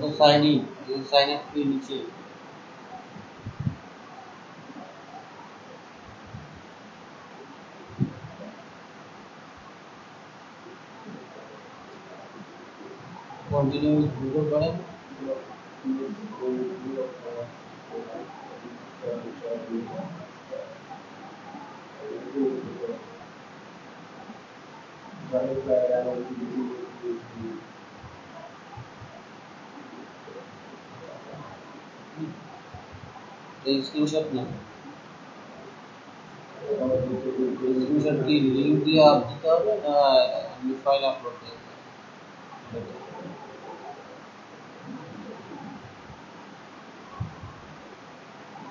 तो sign up के नीचे कंटिन्यू गूगल करें स्क्रीनशॉट ना स्क्रीनशॉट की लिंक दिए आप दिते হবে না আমি ফাইল আপলোড করব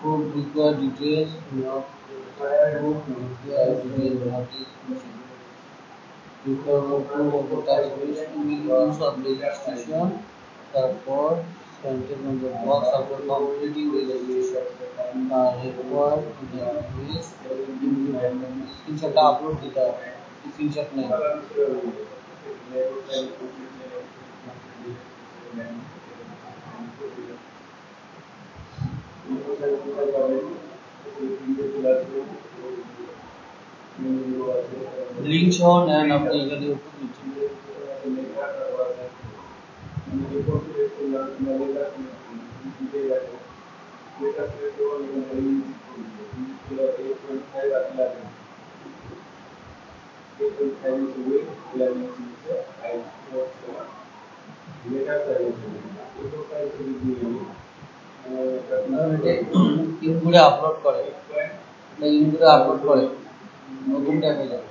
Proof require details not require details not require proof of the tax registration use of registration therefore content on the box after completing registration required to the list screenshot upload দিতে হবে screenshot নেই link সহ নেন আপনি এখানে উপর নিচে ইনপুটে upload করে ইনপুটে আপলোড করে নতুন ট্যাবে যায়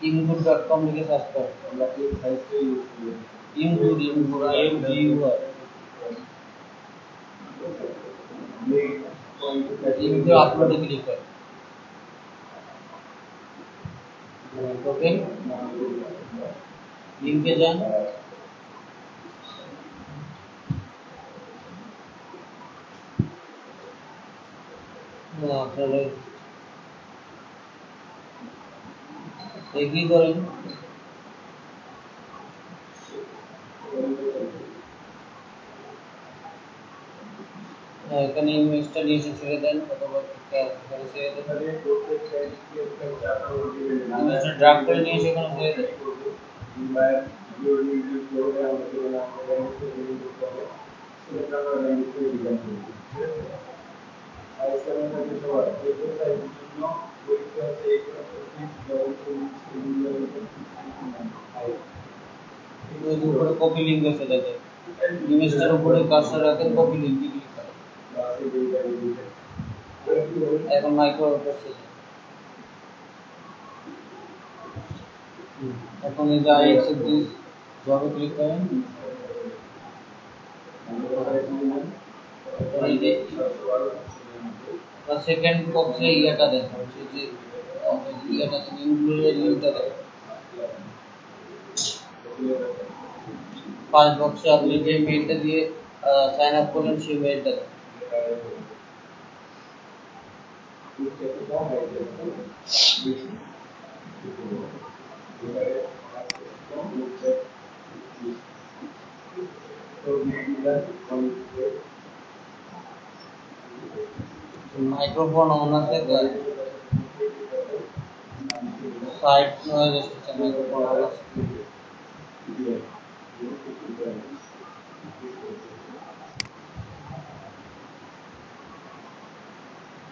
input.com লিখে সার্চ করো আমরা এই সাইটটা ইউজ করি input input আপলোডে ক্লিক করো ওকে লিংকে যান আপনারা এগ্রি করেন এখানে ইমেজটা নিয়ে ছেড়ে দেন অথবা এখানে ছেড়ে দেন ইমেজটা ড্রাগ করে নিয়ে সেখানে ছেড়ে দেন উপরে কপি লিংক আছে দেখেন ইমেজটার উপরে কার্সর রাখেন কপি লিংক ক্লিক করেন এখন মাইক্রোসফট এখন এই যে আইএক্সএফ জবে ক্লিক করেন এই যে সেকেন্ড বক্সে ইয়াটা দেন যে ইয়াটা ইনক্লুডেড লিংকটা দেন ফার্স্ট বক্সে আপনি যে মেইলটা দিয়ে সাইন আপ করলেন সেই মেইলটা দেন মাইক্রোফোন অন আছে সাইট নয়েজ আসছে মাইক্রোফোন অন আছে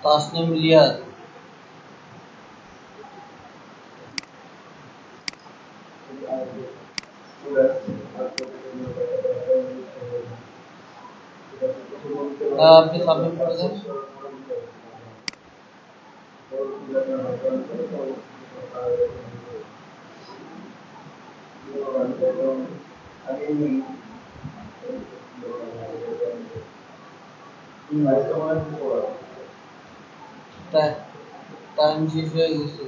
তাসনিম লিয়াজ আপনি সাবমিট করে দেন টাইম শেষ হয়ে গেছে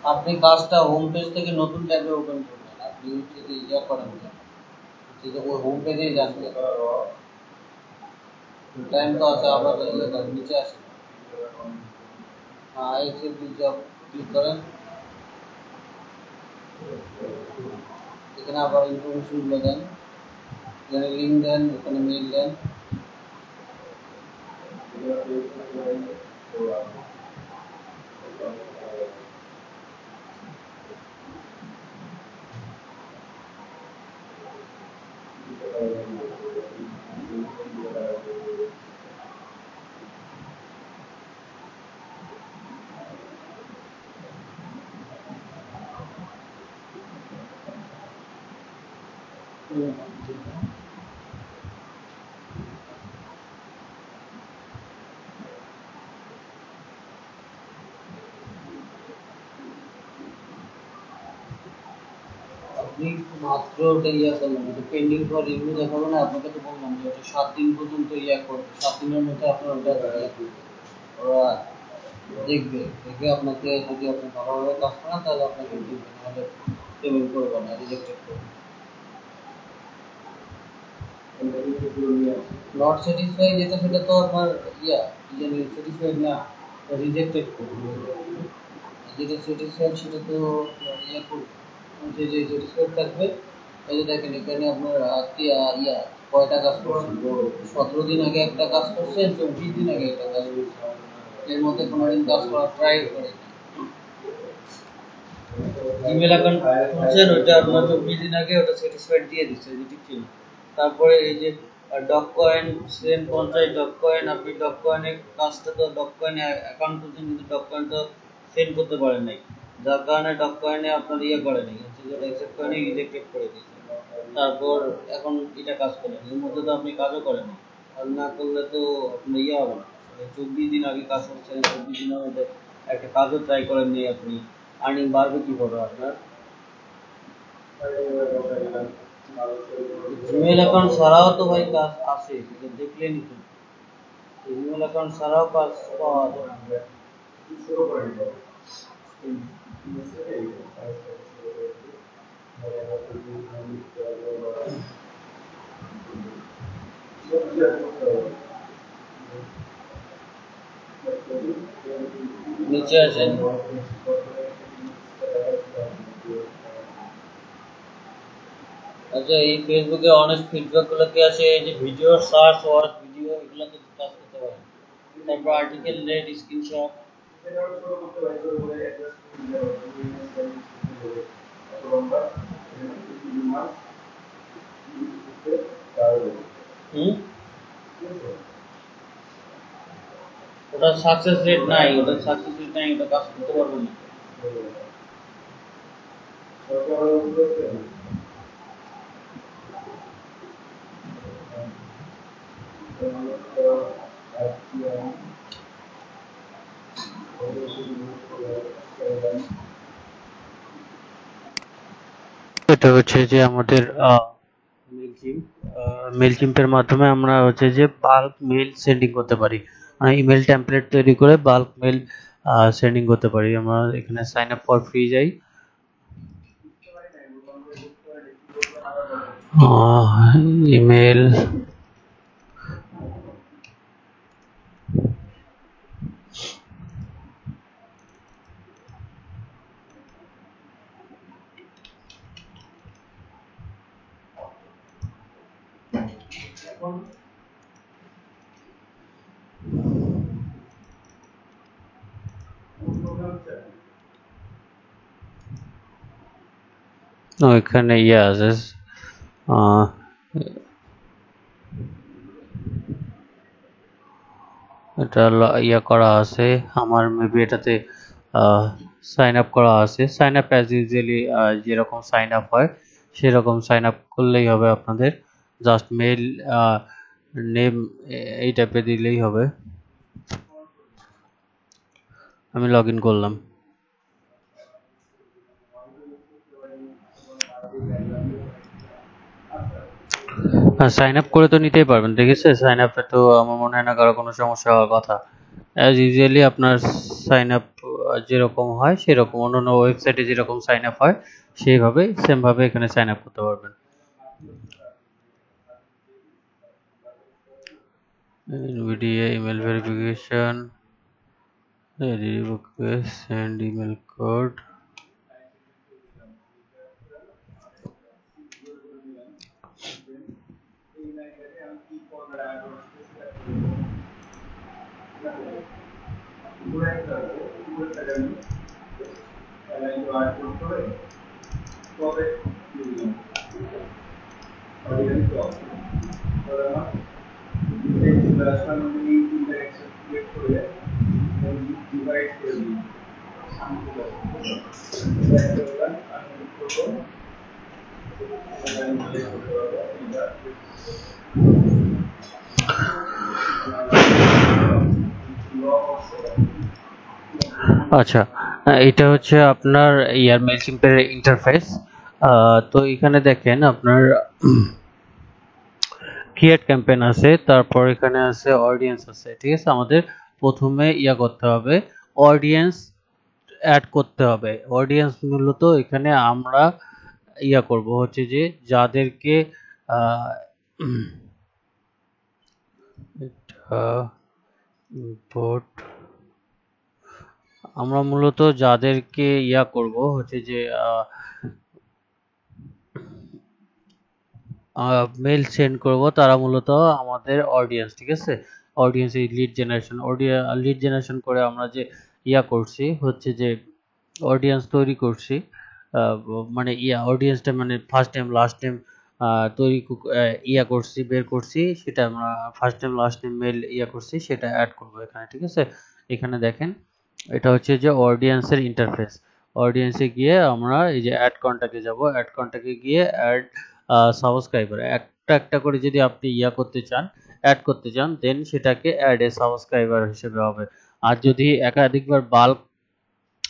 আপনি কাজটা হোম পেজ থেকে নতুন ট্যাবে ওপেন করবেন আপনি যদি ইয়া করেন যদি ওই হোম পেজেই যান টাইম তো আছে আবার নিচে আসেন আইএক্সএফ জব ক্লিক করেন এখানে আবার ইনফরমেশনগুলো দেন, এখানে লিঙ্ক দেন, এখানে মেইল দেন। আপনি মাত্র ওটা ইয়া করলেন, ওটা পেন্ডিং ফর রিভিউ দেখাবে না, আপনাকে তো বললাম যে ওটা 7 দিন পর্যন্ত ইয়া করবে, 7 দিনের মধ্যে আপনার ওটা ইয়া করবে, ওরা দেখবে, দেখে আপনাকে যদি আপনি ভালোভাবে কাজ করেন তাহলে আপনাকে দিবে, নাহলে পেমেন্ট করবে না, রিজেক্টেড করবে। নট স্যাটিসফাই যেটা সেটা তো আপনার ইয়া জানি স্যাটিসফাইড না, রিজেক্টেড করবে। যেটা স্যাটিসফাইড সেটা তো ইয়া করবে, যে স্যাটিসফাইড থাকবে। এই যে দেখেন এখানে আপনার ইয়া কয়টা কাজ করছেন, 17 দিন আগে একটা কাজ করছেন, 24 দিন আগে একটা কাজ করছেন, এর মধ্যে কোনোদিন কাজ করার ট্রাই করে। জিমেল অ্যাকাউন্ট খুলছেন, ওইটা আপনার 24 দিন আগে ওটা স্যাটিসফাইড দিয়ে দিচ্ছে, যে ঠিক ছিল। তারপরে এই যে ডক কয়েন সেন্ড পঞ্চায়েত ডক কয়েন, আপনি ডক কয়েনের কাজটা তো ডক কয়েনে অ্যাকাউন্ট খুলছেন, কিন্তু ডক কয়েন তো সেন্ড করতে পারেন নাই, যার কারণে ডক কয়েনে আপনার ইয়ে করে নাই, হচ্ছে যে অ্যাকসেপ্ট কয়েনে রিজেক্টেড করে দিয়েছে। তারপর এখন এটা কাজ করেন, এর মধ্যে তো আপনি কাজও করেন, আর না করলে তো আপনার ইয়ে হবে না। 24 দিন আগে কাজ করছেন, 24 দিনের মধ্যে একটা কাজও ট্রাই করেননি আপনি, আর্নিং বাড়বে কিভাবে আপনার? জিমেল অ্যাকাউন্ট ছাড়াও তো ভাই কাজ আছে, সেটা দেখলেনি তো, জিমেল অ্যাকাউন্ট ছাড়াও কাজ পাওয়া যায়। নিচে আসেন, আচ্ছা এই ফেসবুকে অনেক ফিডব্যাক গুলো কি আছে, এই যে ভিডিও সার্চ ওয়াচ ভিডিও এগুলোতে কাজ করতে পারেন, তারপর আর্টিকেল রেড স্ক্রিনশট। হুম, ওটা সাকসেস রেট নাই, ওটা সাকসেস রেট নাই, ওটা কাজ করতে পারবে না। এটা হচ্ছে যে আমাদের মেলচিম্পের মাধ্যমে আমরা হচ্ছে যে বাল্ক মেল সেন্ডিং করতে পারি, মানে ইমেল টেমপ্লেট তৈরি করে বাল্ক মেল সেন্ডিং করতে পারি। আমরা এখানে সাইন আপ ফর ফ্রি যাই, ইমেল ওইখানে ইয়ে আছে, এটা ইয়ে করা আছে, আমার মেবি এটাতে সাইন আপ করা আছে। সাইন আপ অ্যাজ ইউজুয়ালি যেরকম সাইন আপ হয় সেরকম সাইন আপ করলেই হবে, আপনাদের জাস্ট মেল নেম এই টাইপের দিলেই হবে। আমি লগ ইন করলাম, সাইন আপ করে তো নিতেই পারবেন, দেখেছে সাইন আপে তো আমার মনে হয় না কারো কোনো সমস্যা হওয়ার কথা। অ্যাজ ইউজুয়ালি আপনার সাইন আপ যেরকম হয় সেরকম, অন্যান্য ওয়েবসাইটে যেরকম সাইন আপ হয় সেইভাবে সেমভাবে এখানে সাইন আপ করতে পারবেন। NVDA email verification, request send email code, আচ্ছা, এটা হচ্ছে আপনার ইয়ার মেলচিম্পের ইন্টারফেস। তো এখানে দেখেন আপনার ক্রিয়েট ক্যাম্পেইন আছে, তারপর এখানে আছে অডিয়েন্স আছে। ঠিক আছে, আমাদের প্রথমে ইয়া করতে হবে, অডিয়েন্স অ্যাড করতে হবে। অডিয়েন্স মূলত এখানে আমরা ইয়া করব হচ্ছে যে যাদেরকে ইম্পোর্ট, আমরা মূলত যাদেরকে ইয়া করব হচ্ছে যে মেল সেন্ড করব তারা মূলত আমাদের অডিয়েন্স। ঠিক আছে, audience lead generation, lead generation করে আমরা যে ইয়া করছি হচ্ছে যে অডিয়েন্স তৈরি করছি, মানে ইয়া অডিয়েন্সটা মানে ফার্স্ট টাইম লাস্ট টাইম তৈরি ইয়া করছি, বের করছি, সেটা আমরা first time last time mail ইয়া করছি সেটা অ্যাড করব এখানে। ঠিক আছে, এখানে দেখেন এটা হচ্ছে যে অডিয়েন্সের ইন্টারফেস। অডিয়েন্সে গিয়ে আমরা এই যে অ্যাড কন্টাক্টে যাব, অ্যাড কন্টাক্টে গিয়ে অ্যাড সাবস্ক্রাইবার একটা একটা করে যদি আপনি ইয়া করতে চান, অ্যাড করতে চান, দেন সেটাকে অ্যাড এ সাবস্ক্রাইবার হিসেবে হবে। আর যদি একাধিকবার বাল্ক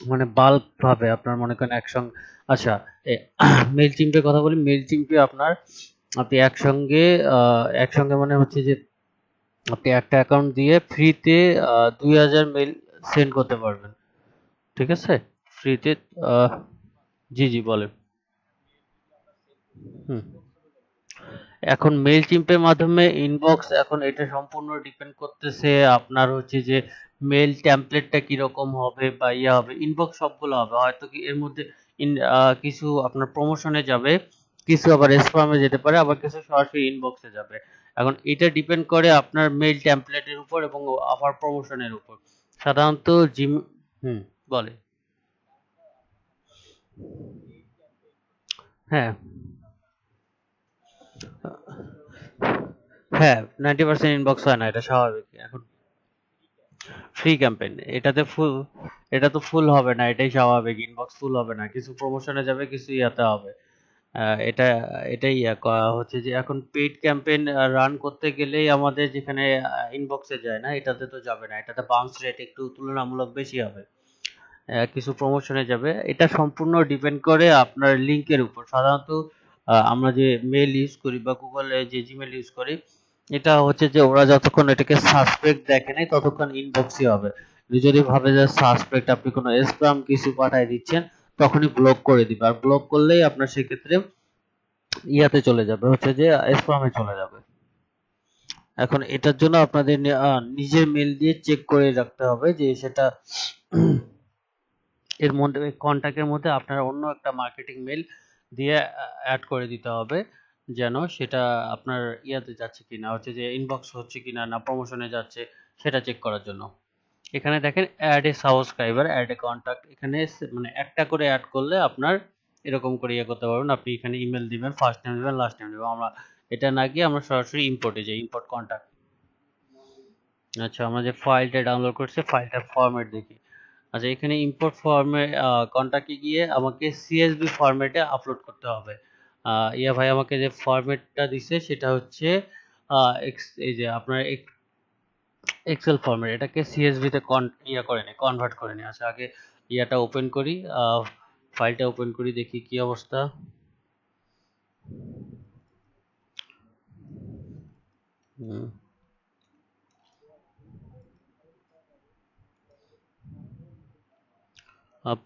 মানে বাল্ক ভাবে আপনার মনে করেন একসঙ্গে, আচ্ছা মেল চিম্পে কথা বলি। মেল চিম্পে আপনার আপনি একসঙ্গে মানে হচ্ছে যে আপনি একটা অ্যাকাউন্ট দিয়ে ফ্রিতে 2000 মেল সেন্ড করতে পারবেন। ঠিক আছে, ফ্রিতে। জি জি বলেন। হুম, এখন মেইল চিম্পের মাধ্যমে ইনবক্স, এখন এটা সম্পূর্ণ ডিপেন্ড করতেছে আপনার হচ্ছে যে মেল টেমপ্লেটটা কিরকম হবে বা ইয়া হবে। ইনবক্স সবগুলো হবে, হয়তো কি এর মধ্যে কিছু আপনার প্রমোশনে যাবে, কিছু আবার স্প্যামে যেতে পারে, আবার কিছু সরাসরি ইনবক্সে যাবে। এখন এটা ডিপেন্ড করে আপনার মেইল টেমপ্লেটের উপর এবং আবার প্রমোশনের উপর। সাধারণত জিম, হুম, বলে, হ্যাঁ হ্যাঁ 90% ইনবক্স হয় না, এটা স্বাভাবিক। এখন ফ্রি ক্যাম্পেইন, এটা তো ফুল হবে না, এটাই স্বাভাবিক। ইনবক্স ফুল হবে না, কিছু প্রমোশনে যাবে, কিছু ইয়াতে হবে। এটা এটাই হচ্ছে যে এখন পেইড ক্যাম্পেইন রান করতে গেলেই আমাদের যেখানে ইনবক্সে যায় না, এটাতে তো যাবে না, এটাতে বাউন্স রেট একটু তুলনামূলক বেশি হবে। কিছু প্রমোশনে যাবে। এটা সম্পূর্ণ ডিপেন্ড করে আপনার লিংকের উপর। সাধারণত আমরা যে মেল ইউজ করি বা গুগলে যে জিমেল ইউজ করি, এটা হচ্ছে যে ওরা যতক্ষণ এটাকে সাসপেক্ট দেখে নাই ততক্ষণ ইনবক্সই হবে। যদি ভাবে যে সাসপেক্ট, আপনি কোনো স্প্যাম কিছু পাঠিয়ে দিচ্ছেন, তখনই ব্লক করে দিবে। আর ব্লক করলেই আপনার সেক্ষেত্রে ইয়াতে চলে যাবে, হচ্ছে যে স্প্যামে চলে যাবে। এখন এটার জন্য আপনাদের নিজের মেল দিয়ে চেক করে রাখতে হবে যে সেটা এর মধ্যে কন্টাক্টের মধ্যে আপনার অন্য একটা মার্কেটিং মেল দিয়ে অ্যাড করে দিতে হবে, যেন সেটা আপনার ইয়াতে যাচ্ছে কিনা, হচ্ছে যে ইনবক্স হচ্ছে কিনা, না প্রমোশনে যাচ্ছে, সেটা চেক করার জন্য। এখানে দেখেন add a subscriber, add a contact, এখানে মানে একটা করে অ্যাড করলে আপনার এরকম করে ইয়ে করতে পারবেন। আপনি এখানে ইমেল দিবেন, ফার্স্ট নেম দিবেন, লাস্ট নেম দিবেন। আমরা এটা না গিয়ে আমরা সরাসরি ইম্পোর্টে যাই, ইম্পোর্ট কন্টাক্ট। আচ্ছা, আমরা যে ফাইলটা ডাউনলোড করছি ফাইলটার ফরম্যাট দেখি। আচ্ছা, এখানে ইম্পোর্ট ফর্মে কন্টাক্টে গিয়ে আমাকে সিএসভি ফরম্যাটে আপলোড করতে হবে। ইয়া ভাই আমাকে যে ফরম্যাটটা দিছে সেটা হচ্ছে এই যে আপনার এক্সেল ফরম্যাট, এটাকে সিএসভি তে ইয়া করে নি, কনভার্ট করে নি। আচ্ছা, আগে ইয়াটা ওপেন করি, ফাইলটা ওপেন করি, দেখি কি অবস্থা।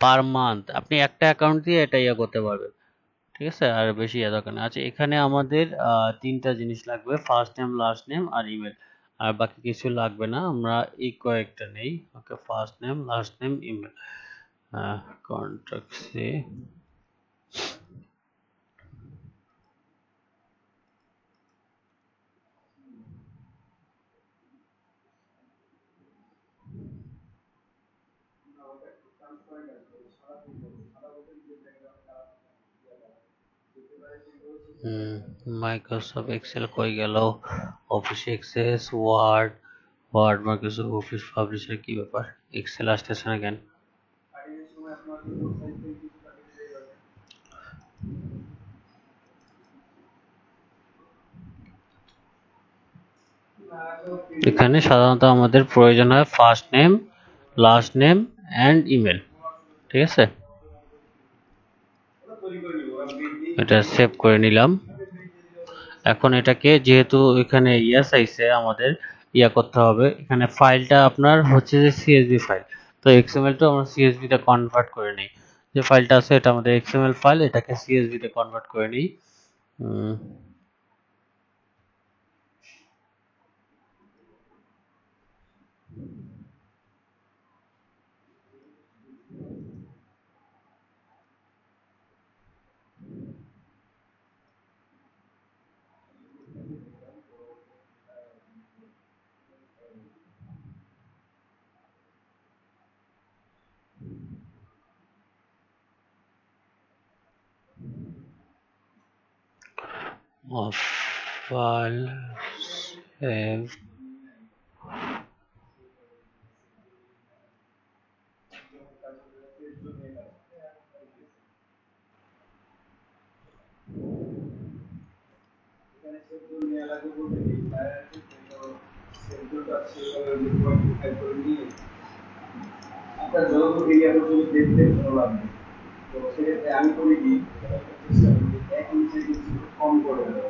পার মান্থ আপনি একটা অ্যাকাউন্ট দিয়ে এটা ইয়া করতে পারবেন। ঠিক আছে, আর বেশি ইয়া দরকার নেই। আচ্ছা, এখানে আমাদের তিনটা জিনিস লাগবে, ফার্স্ট নেম, লাস্ট নেম আর ইমেল। আর বাকি কিছু লাগবে না, আমরা এই কয়েকটা নেই। Okay, first name, last name, email, কন্ট্যাক্টসে। মাইক্রোসফট এক্সেল কই গেল? Office Access, Word Microsoft Office Publisher, কি ব্যাপার? এক্সেল আসতেছে না কেন? এখানে সাধারণত আমাদের প্রয়োজন হয় first name, last name and email. ঠিক আছে, এটা সেভ করে নিলাম। এখন এটাকে যেহেতু এখানে ইয়া চাইছে, আমাদের ইয়া করতে হবে। এখানে ফাইলটা আপনার হচ্ছে যে সিএসভি ফাইল, তো এক্সএমএল টা আমরা সিএসভি তে কনভার্ট করে নিই। যে ফাইলটা আছে এটা আমাদের এক্সএমএল ফাইল, এটাকে সিএসভি তে কনভার্ট করে নিই। ফাইল সেভ, আপনার জলপথ এরিয়া পর্যন্ত দেখতে ভালো লাগবে। তো সেক্ষেত্রে আমি করি কি চেষ্টা করি 1 ইঞ্চি কম করে দেওয়া।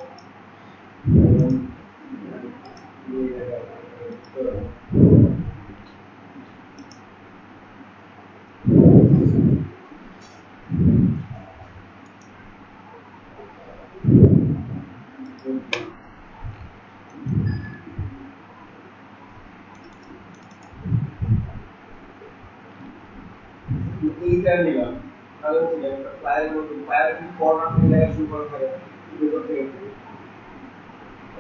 এইটা নিলাম, তাহলে হচ্ছে একটা ফ্লাইয়ের মধ্যে ফ্লাইয়ের কিন্তু ফরম্যাট থেকে লেখা শুরু করা থাকে ভিতর থেকে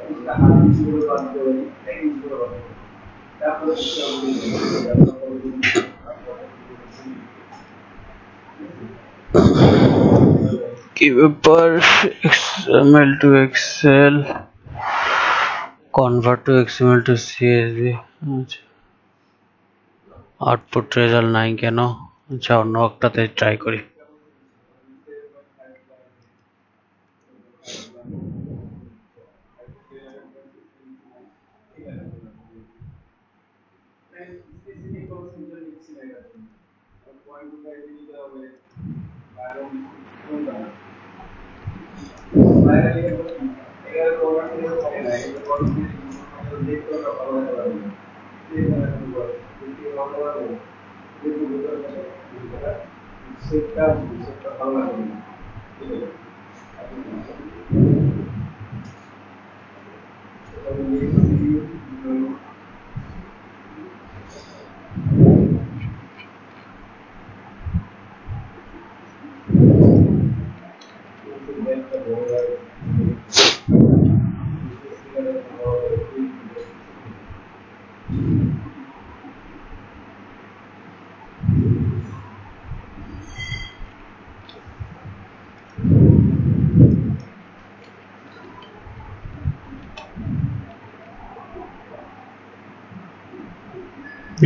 এটা হাত ইঞ্চি করে বাদ দিয়ে 1 ইঞ্চি করে বাদ দিয়ে তারপরে কি ব্যাপার? XML to Excel, convert to XML to CSV. আচ্ছা, আউটপুট রেজাল্ট নাই কেন? আচ্ছা, অন্য একটাতে ট্রাই করি। স্পেসিফিক কোনো সেন্সর নিচ্ছি না এটা পয়েন্ট টু পয়েন্ট দিতে হবে কারণ কোনটা বাইরে থেকে এর ফরম্যাট থেকে হবে না এই ফরম্যাট দেখতে হবে ভালো লাগবে সেই ফরম্যাট করে যদি ভালো লাগে যদি ভিতরে সেটটা ভালো লাগবে না ঠিক আছে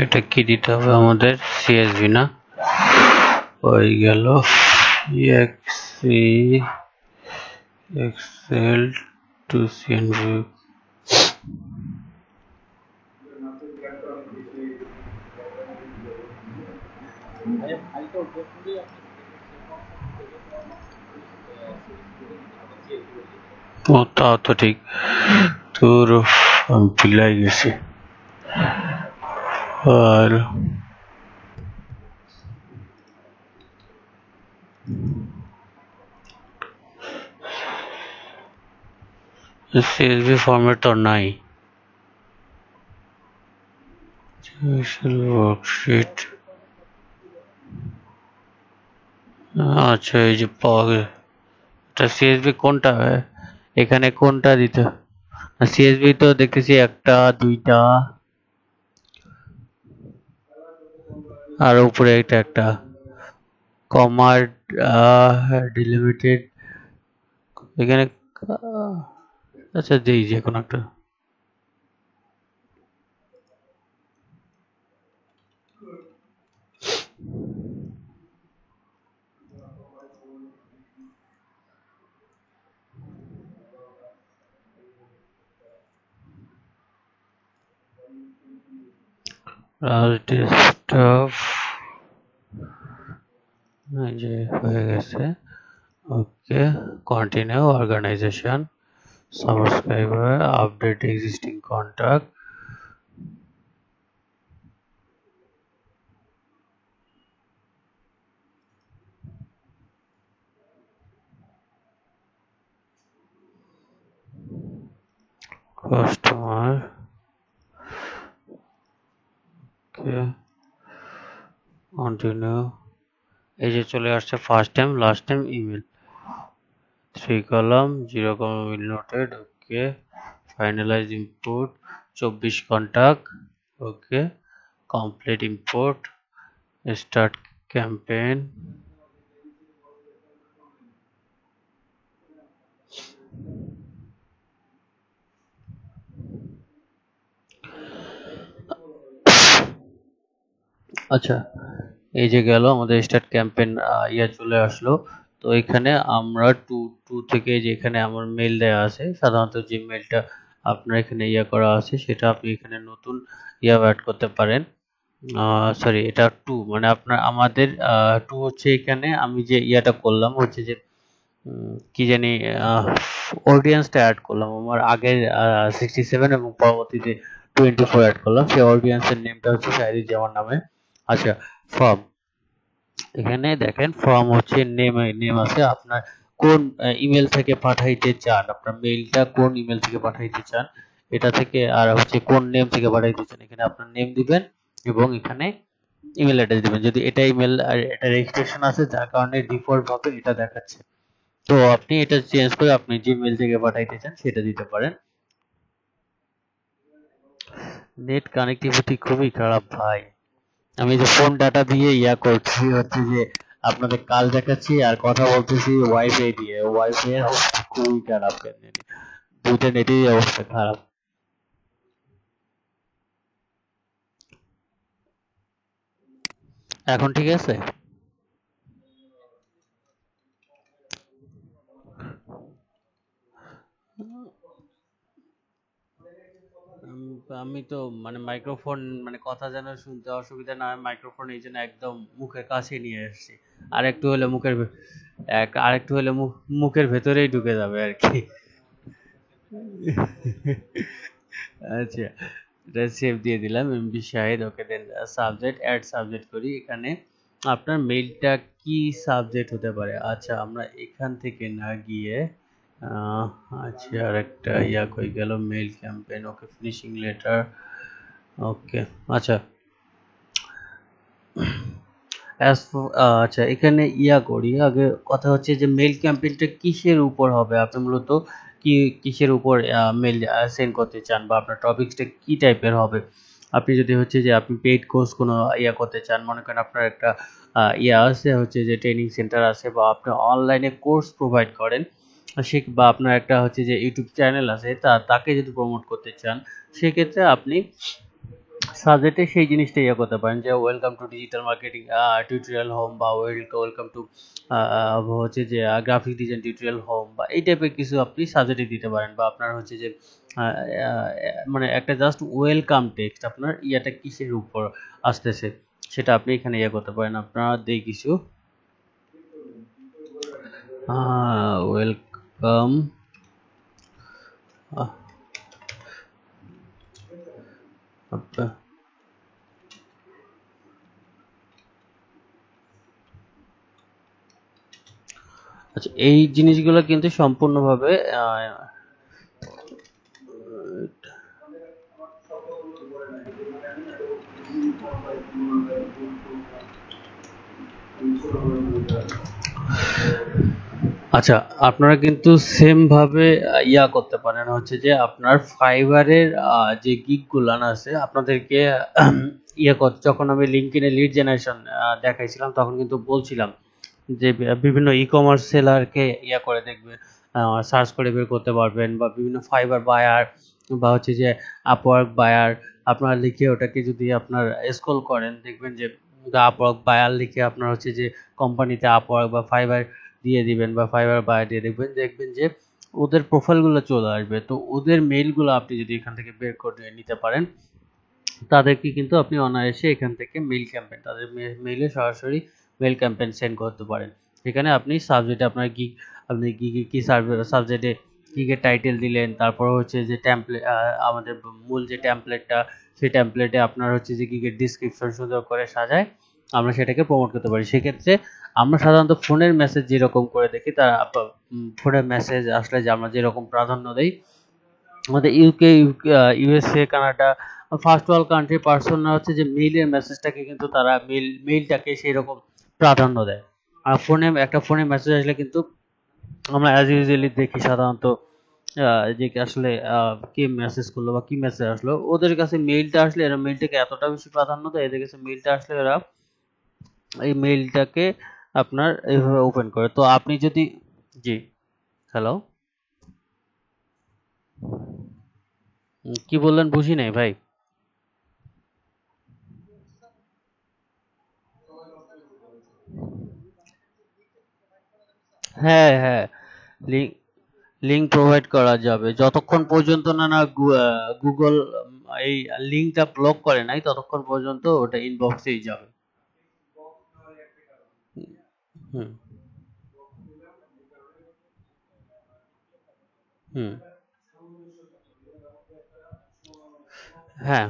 এটা কি দিতে হবে আমাদের? সিএসভি না? হয়ে গেল এক্সি এক্সেল টু সিএনভি। ও তাও তো ঠিক, তোর আমি পিলাই গেছি। আর সিএসভি ফরম্যাট তো নাই। ওয়ার্কশিট, আচ্ছা এই যে পাওয়া গেছে। এটা সিএসভি কোনটা? এখানে কোনটা দিতে? সিএসভি তো দেখতেছি একটা, দুইটা, আর উপরে এটা একটা কমার ডিলিমিটেড এখানে আচ্ছা দেই যে কোনো একটা ডেস্কটপ যে হয়ে গেছে। Okay, continue organisation, subscriber, update existing contact. Customer, okay, continue. এই যে চলে আসছে first time, last time, email, 3 column, 0 comma will noted, okay, finalise input, 24 contact, okay, complete import, start campaign. আচ্ছা, এই যে গেল আমাদের স্টার্ট ক্যাম্পেইন, ইয়া চলে আসলো। তো এখানে আমরা টু থেকে যে এখানে আমার মেল দেওয়া আছে, সাধারণত যে মেলটা আপনার এখানে ইয়া করা আছে সেটা আপনি এখানে নতুন ইয়া অ্যাড করতে পারেন। সরি, এটা টু মানে আপনার আমাদের টু হচ্ছে এখানে আমি যে ইয়াটা করলাম হচ্ছে যে কি জানি অডিয়েন্সটা অ্যাড করলাম আমার আগের 67 এবং পরবর্তীতে 24 অ্যাড করলাম। সেই অডিয়েন্সের নেমটা হচ্ছে শাহিদুজ্জামান নামে। আচ্ছা, ফর্ম, এখানে দেখেন ফর্ম হচ্ছে নেম আছে, আপনার কোন ইমেল থেকে পাঠাইতে চান, আপনার মেইলটা কোন ইমেল থেকে পাঠাইতে চান এটা থেকে, আর হচ্ছে কোন নেম থেকে পাঠাইতে চান এখানে আপনার নেম দিবেন এবং এখানে ইমেল অ্যাড্রেস দিবেন। যদি এটা ইমেল আর এটা রেজিস্ট্রেশন আছে যার কারণে ডিফল্ট ভাবে এটা দেখাচ্ছে, তো আপনি এটা চেঞ্জ করে আপনি যে মেল থেকে পাঠাইতে চান সেটা দিতে পারেন। নেট কানেক্টিভিটি খুবই খারাপ ভাই, আমি যে ফোন ডাটা দিয়ে ইয়া করছি হচ্ছে যে আপনাদের কাল দেখাচ্ছি আর কথা বলতেছি ওয়াইফাই দিয়ে, ওয়াইফাই এর অবস্থা খুবই খারাপ, দুইটা নেটেরই অবস্থা খারাপ। এখন ঠিক আছে? আমি তো মানে মাইক্রোফোন মানে কথা যেন শুনতে অসুবিধা না হয় মাইক্রোফোন এই জন্য একদম মুখের কাছে নিয়ে এসেছি। আরেকটু হলে আরেকটু হলে মুখের ভেতরেই ঢুকে যাবে আর কি। আচ্ছা, এটা সেভ দিয়ে দিলাম এমবি শাহিদ, ওকে, দেন সাবজেক্ট, অ্যাড সাবজেক্ট করি। এখানে আপনার মেইলটা কি সাবজেক্ট হতে পারে? আচ্ছা, আমরা এখান থেকে না গিয়ে আহ, আচ্ছা আর একটা ইয়া কই গেল, মেইল ক্যাম্পেইন, ওকে, ফিনিশিং লেটার, ওকে। আচ্ছা, আচ্ছা এখানে ইয়া করি আগে, কথা হচ্ছে যে মেইল ক্যাম্পেইনটা কিসের উপর হবে, আপনি মূলত কিসের উপর মেইল সেন্ড করতে চান বা আপনার টপিকসটা কি টাইপের হবে। আপনি যদি হচ্ছে যে আপনি পেইড কোর্স কোনো ইয়া করতে চান, মনে করেন আপনার একটা ইয়া আছে হচ্ছে যে ট্রেনিং সেন্টার আছে বা আপনি অনলাইনে কোর্স প্রোভাইড করেন, বা আপনার একটা হচ্ছে যে ইউটিউব চ্যানেল আছে তাকে যদি প্রমোট করতে চান, সেক্ষেত্রে আপনি সাবজেক্টে সেই জিনিসটা ইয়ে করতে পারেন যে welcome to digital marketing tutorial home, বা ওয়েলকাম টু হচ্ছে যে গ্রাফিক ডিজাইন টিউটোরিয়াল হোম, বা এই টাইপের কিছু আপনি সাবজেক্টে দিতে পারেন। বা আপনার হচ্ছে যে মানে একটা জাস্ট ওয়েলকাম টেক্সট আপনার ইয়াটা কিসের উপর আসতেছে সেটা আপনি এখানে ইয়ে করতে পারেন। আপনারা দেই কিছু ওয়েলকাম, আপনার আচ্ছা এই জিনিসগুলো কিন্তু সম্পূর্ণভাবে আচ্ছা, আপনারা কিন্তু সেম ভাবে ইয়া করতে পারেন হচ্ছে যে আপনার ফাইবারের যে গিগ গুলান আছে আপনাদেরকে যখন আমি লিঙ্কডইনে লিড জেনারেশন দেখাইছিলাম তখন কিন্তু বলছিলাম যে বিভিন্ন ই কমার্স সেলারকে ইয়া করে দেখবে, সার্চ করে বের করতে পারবেন, বা বিভিন্ন ফাইবার বায়ার বা হচ্ছে যে আপওয়ার্ক বায়ার আপনার লিখে ওটাকে যদি আপনার স্ক্রল করেন দেখবেন যে আপওয়ার্ক বায়ার লিখে আপনার হচ্ছে যে কোম্পানিতে আপওয়ার্ক বা ফাইবার দিয়ে দিবেন বা ফাইবার বায়ার দিয়ে দেখবেন যে ওদের প্রোফাইলগুলো চলে আসবে। তো ওদের মেইলগুলো আপনি যদি এখান থেকে বের করে নিতে পারেন তাদেরকে কিন্তু আপনি অনায়াসে এখান থেকে মেইল ক্যাম্পেইন তাদের মেইলে সরাসরি মেইল ক্যাম্পেইন সেন্ড করতে পারেন। এখানে আপনি সাবজেক্টে আপনার গিগ আপনি গিগে কি সাবজেক্টে গিগের টাইটেল দিলেন, তারপর হচ্ছে যে টেমপ্লেট আমাদের মূল যে টেমপ্লেটটা সেই টেমপ্লেটে আপনার হচ্ছে যে গিগের ডিসক্রিপশন সুন্দর করে সাজায় আমরা সেটাকে প্রমোট করতে পারি। সেক্ষেত্রে আমরা সাধারণত ফোনের মেসেজ যেরকম করে দেখি তার ফোনের মেসেজ আসলে যে আমরা যেরকম প্রাধান্য দেই আমাদের UK USA Canada first world country পার্সনরা হচ্ছে যে মেইলের মেসেজটাকে কিন্তু তারা মেইলটাকে সেই রকম প্রাধান্য দেয়। আর একটা ফোনে মেসেজ আসলে কিন্তু আমরা অ্যাজ ইউজুয়ালি দেখি সাধারণত যে আসলে কে মেসেজ করলো বা কি মেসেজ আসলো, ওদের কাছে মেইলটা আসলে এরা মেইলটাকে এতটা বেশি প্রাধান্য দেয়, এদের কাছে মেইলটা আসলে এরা এই মেইলটাকে আপনার এইভাবে ওপেন করে। তো আপনি যদি জি হ্যালো কি বললেন বুঝি নাই ভাই। হ্যাঁ হ্যাঁ, লিঙ্ক লিঙ্ক প্রোভাইড করা যাবে যতক্ষণ পর্যন্ত না গুগল এই লিঙ্কটা ব্লক করে নাই ততক্ষণ পর্যন্ত ওটা ইনবক্সেই যাবে। হুম হুম হ্যাঁ,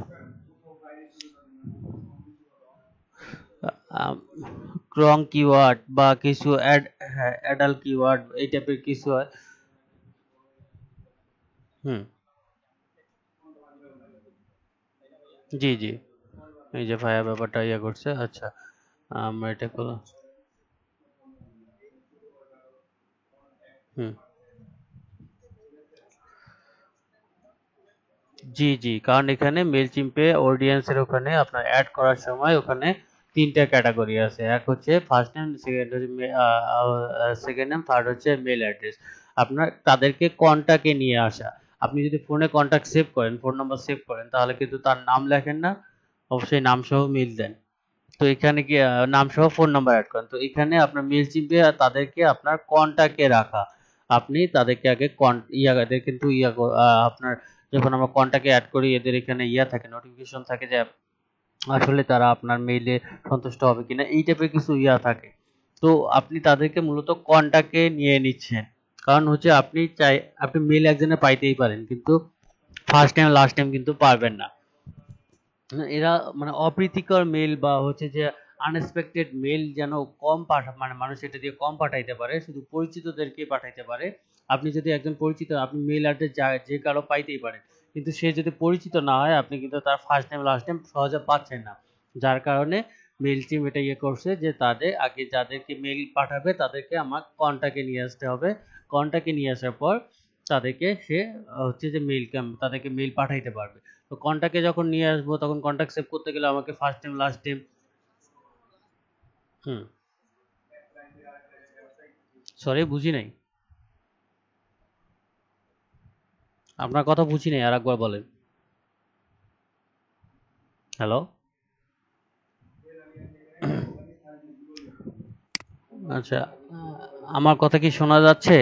রং কিওয়ার্ড বা কিছু অ্যাডাল্ট কিওয়ার্ড এই টাইপের কিছু হয়। হুম জি জি, এই যে ভাইয়া ব্যাপারটা ইয়ে করছে, আচ্ছা আমরা এটা করলাম। হুম জি জি, কারণ এখানে মেলচিম্পে অডিয়েন্সের ওখানে আপনার অ্যাড করার সময় ওখানে তিনটা ক্যাটাগরি আছে, এক হচ্ছে ফার্স্ট নেম, সেকেন্ড হচ্ছে সেকেন্ড নেম, থার্ড হচ্ছে মেল অ্যাড্রেস। আপনার তাদেরকে কন্টাক্টে নিয়ে আসা, আপনি যদি ফোনে কন্টাক্ট সেভ করেন ফোন নাম্বার সেভ করেন তাহলে কিন্তু তার নাম লেখেন না, অবশ্যই নাম সহ মেল দেন। তো এখানে কি নাম সহ ফোন নাম্বার অ্যাড করেন, তো এখানে আপনার মেল চিপে তাদেরকে আপনার কন্টাক্টে রাখা। আপনি তাদেরকে আগে এদের কিন্তু আপনার যখন আমরা কন্টাক্টে অ্যাড করি এদের এখানে থাকে নোটিফিকেশন থাকে যে আসলে তারা আপনার মেইলে সন্তুষ্ট হবে কিনা এই টাইপের কিছু থাকে। তো আপনি তাদেরকে মূলত কন্টাক্টে নিয়ে নিচ্ছেন, কারণ হচ্ছে আপনি মেইল একজনে পাইতেই পারেন কিন্তু ফার্স্ট টাইম লাস্ট টাইম কিন্তু পারবেন না। এরা মানে অপ্রীতিকর মেল বা হচ্ছে যে আনএক্সপেক্টেড মেল যেন কম মানে মানুষ এটা দিয়ে কম পাঠাইতে পারে, শুধু পরিচিতদেরকে পাঠাইতে পারে। আপনি যদি একজন পরিচিত আপনি মেল অ্যাড্রেস যে কারো পাইতেই পারেন, কিন্তু সে যদি পরিচিত না হয় আপনি কিন্তু তার ফার্স্ট টাইম লাস্ট টাইম সহজে পাচ্ছেন না। যার কারণে মেল টিম এটা করছে যে তাদের আগে যাদেরকে মেল পাঠাবে তাদেরকে আমার কন্টাক্টে নিয়ে আসতে হবে। কন্টাক্টে নিয়ে আসার পর তাদেরকে সে হচ্ছে যে তাদেরকে মেল পাঠাইতে পারবে। তো কন্টাক্টে যখন নিয়ে আসবো তখন কন্টাক্ট সেভ করতে গেলে আমাকে ফার্স্ট টাইম লাস্ট টাইম। হুম সরি বুঝি নাই, আপনার কথা বুঝি নাই, আরেকবার বলেন। হ্যালো আচ্ছা, আমার কথা কি শোনা যাচ্ছে?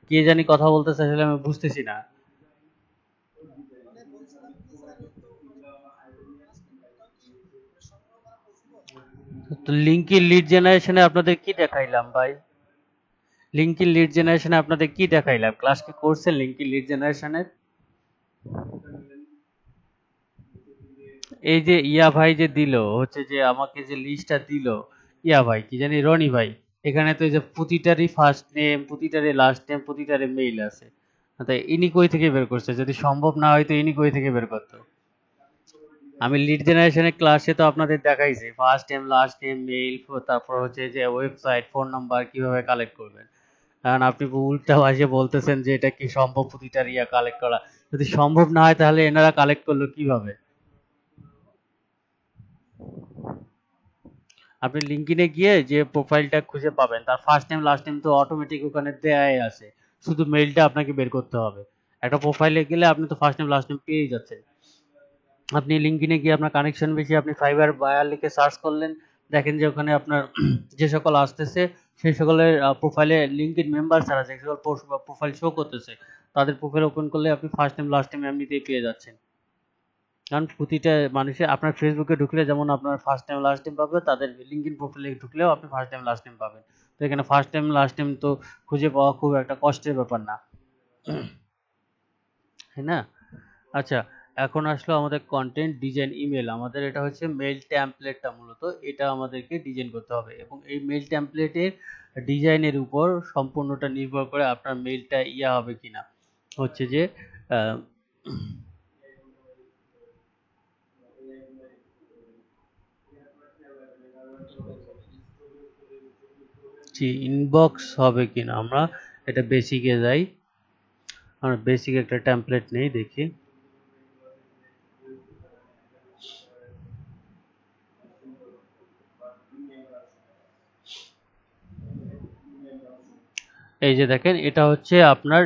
কে জানি কথা বলতেছে আসলে আমি বুঝতেছি না। তো লিঙ্কিন লিড জেনারেশনে আপনাদের কি দেখাইলাম ভাই? লিঙ্কিন লিড জেনারেশনে আপনাদের কি দেখাইলাম? ক্লাস কি করছেন লিঙ্কিন লিড জেনারেশনের? এই যে ইয়া ভাই যে দিল হচ্ছে যে আমাকে যে লিস্টটা দিল, ইয়া ভাই কি জানি রনি ভাই, এখানে তো এই যে প্রতিটারই ফার্স্ট নেম প্রতিটারই লাস্ট নেম প্রতিটারই মেইল আছে। তাই ইনি কই থেকে বের করছে? যদি সম্ভব না হয় তো ইনি কই থেকে বের করতো? আমি লিড জেনারেশনের ক্লাসে তো আপনাদের দেখাইছি first name last name mail, তারপর হচ্ছে যে ওয়েবসাইট ফোন নাম্বার কিভাবে কালেক্ট করবেন। কারণ আপনি উল্টা ভাষে বলতেছেন যে এটা কি সম্ভব প্রতিটার ইয়া কালেক্ট করা? যদি সম্ভব না হয় তাহলে এনারা কালেক্ট করলো কিভাবে? আপনি লিঙ্কডইনে গিয়ে যে প্রোফাইলটা খুঁজে পাবেন তার ফার্স্ট নেম লাস্ট নেম তো অটোমেটিক ওখানে দেয়াই আছে। শুধু মেইলটা আপনাকে বের করতে হবে। একটা প্রোফাইলে গেলে আপনি তো ফার্স্ট নেম লাস্ট নেম পেয়েই যাচ্ছেন। আপনি লিঙ্কডইনে গিয়ে আপনার কানেকশন বেশি, আপনি ফাইবার বায়ার লিখে সার্চ করলেন, দেখেন যে ওখানে আপনার যে সকল আসতেছে সেই সকলের প্রোফাইলে লিঙ্কডইন মেম্বার ছাড়া যে সকল প্রোফাইল শো করতেছে তাদের প্রোফাইল ওপেন করলে আপনি ফার্স্ট নেম লাস্ট নেম এমনিতেই পেয়ে যাচ্ছেন। কারণ প্রতিটা মানুষের আপনার ফেসবুকে ঢুকলে যেমন আপনার ফার্স্ট নেম লাস্ট নেম পাবে, তাদের লিঙ্কডইন প্রোফাইলে ঢুকলেও আপনি ফার্স্ট নেম লাস্ট নেম পাবেন। তো এখানে ফার্স্ট নেম লাস্ট নেম তো খুঁজে পাওয়া খুব একটা কষ্টের ব্যাপার না, তাই না? আচ্ছা, এখন আসলো আমাদের কন্টেন্ট ডিজাইন ইমেল। আমাদের এটা হচ্ছে মেইল টেমপ্লেটটা, মূলত এটা আমাদেরকে ডিজাইন করতে হবে এবং এই মেইল টেমপ্লেটের ডিজাইনের উপর সম্পূর্ণটা নির্ভর করে আপনার মেইলটা ইয়া হবে কিনা। হচ্ছে যে জি ইনবক্স হবে কিনা, আমরা এটা বেসিকে যাই, আমরা বেসিক একটা টেমপ্লেট নেই, দেখি। এই যে দেখেন, এটা হচ্ছে আপনার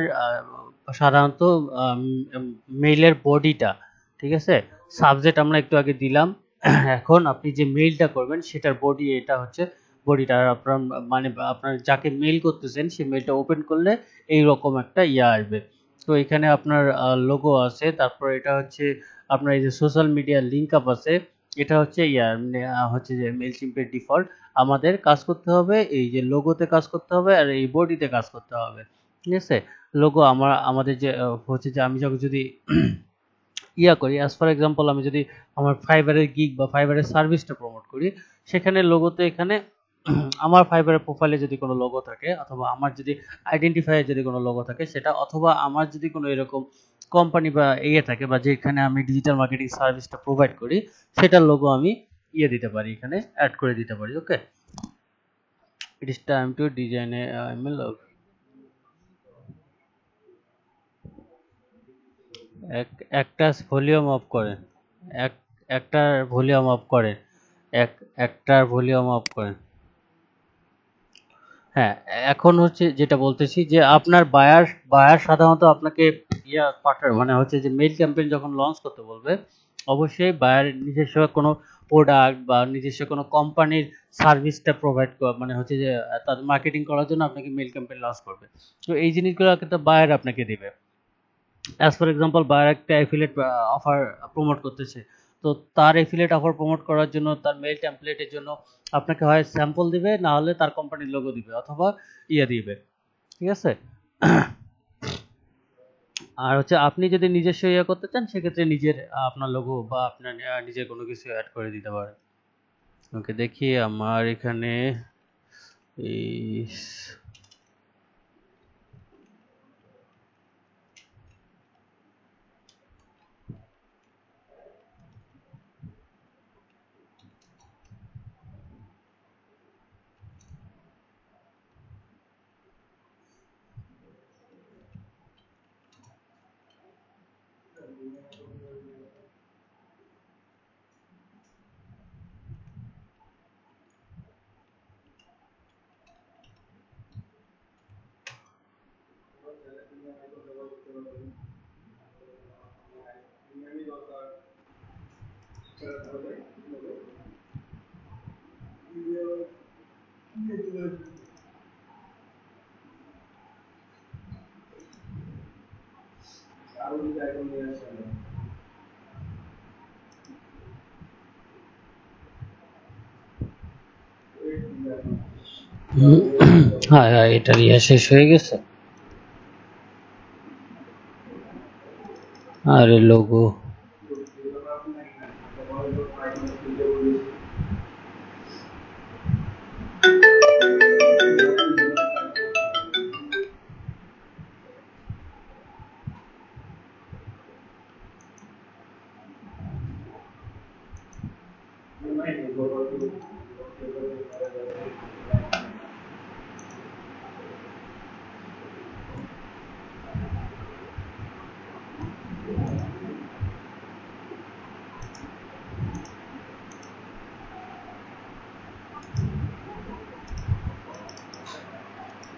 সাধারণত মেইলের বডিটা, ঠিক আছে? সাবজেক্ট আমরা একটু আগে দিলাম। এখন আপনি যে মেইলটা করবেন সেটার বডি, এটা হচ্ছে বডিটা। আর আপনার মানে আপনার যাকে মেইল করতেছেন সেই মেইলটা ওপেন করলে এই রকম একটা ইয়া আসবে। তো এখানে আপনার লোগো আছে, তারপর এটা হচ্ছে আপনার এই যে সোশ্যাল মিডিয়া লিঙ্ক আপ আছে, এটা হচ্ছে ইয়া মানে, হচ্ছে যে মেইলচিম্পের ডিফল্ট। আমাদের কাজ করতে হবে এই যে লোগোতে কাজ করতে হবে আর এই বডিতে কাজ করতে হবে, ঠিক আছে? লোগো আমাদের যে হচ্ছে যে আমি যখন যদি ইয়া করি, অ্যাজ ফর এক্সাম্পল আমি যদি আমার ফাইবারের গিগ বা ফাইবারের সার্ভিসটা প্রমোট করি, সেখানে লোগোতে এখানে আমার ফাইবারের প্রোফাইলে যদি কোনো লোগো থাকে, অথবা আমার যদি আইডেন্টিফায়ার যদি কোনো লোগো থাকে সেটা, অথবা আমার যদি কোনো এরকম কোম্পানি বা ইয়ে থাকে বা যেখানে আমি ডিজিটাল মার্কেটিং সার্ভিসটা প্রোভাইড করি সেটার লোগো আমি ইয়ে দিতে পারি, এখানে অ্যাড করে দিতে পারি। Okay, it is time to design a email. একটা ভলিউম অফ করেন, এক একটার ভলিউম অফ করেন, একটার ভলিউম অফ করেন। হ্যাঁ, এখন হচ্ছে যেটা বলতেছি যে আপনার বায়ার সাধারণত আপনাকে ইয়া পাঠার মানে হচ্ছে যে মেইল ক্যাম্পেইন যখন লঞ্চ করতে বলবে, অবশ্যই বায়ার নিজস্ব কোনো প্রোডাক্ট বা নিজস্ব কোনো কোম্পানির সার্ভিসটা প্রোভাইড মানে হচ্ছে যে তাদের মার্কেটিং করার জন্য আপনাকে মেইল ক্যাম্পেইন লঞ্চ করবে। তো এই জিনিসগুলো কিন্তু বায়ার আপনাকে দিবে। অ্যাজ ফর এক্সাম্পল বায়ার একটা অ্যাফিলিয়েট অফার প্রমোট করতেছে, তো তার অ্যাফিলিয়েট অফার প্রমোট করার জন্য তার মেইল টেমপ্লেটের জন্য আপনাকে হয় স্যাম্পল দিবে, না হলে তার কোম্পানির লোগো দিবে, অথবা ইয়ে দিবে, ঠিক আছে? আর হচ্ছে আপনি যদি নিজস্ব ইয়ে করতে চান সেক্ষেত্রে নিজের আপনার লোগো বা আপনার নিজের কোনো কিছু অ্যাড করে দিতে পারেন। ওকে, দেখি আমার এখানে এই হ্যাঁ হ্যাঁ, এটার ইয়ে শেষ হয়ে গেছে। আরে লোগো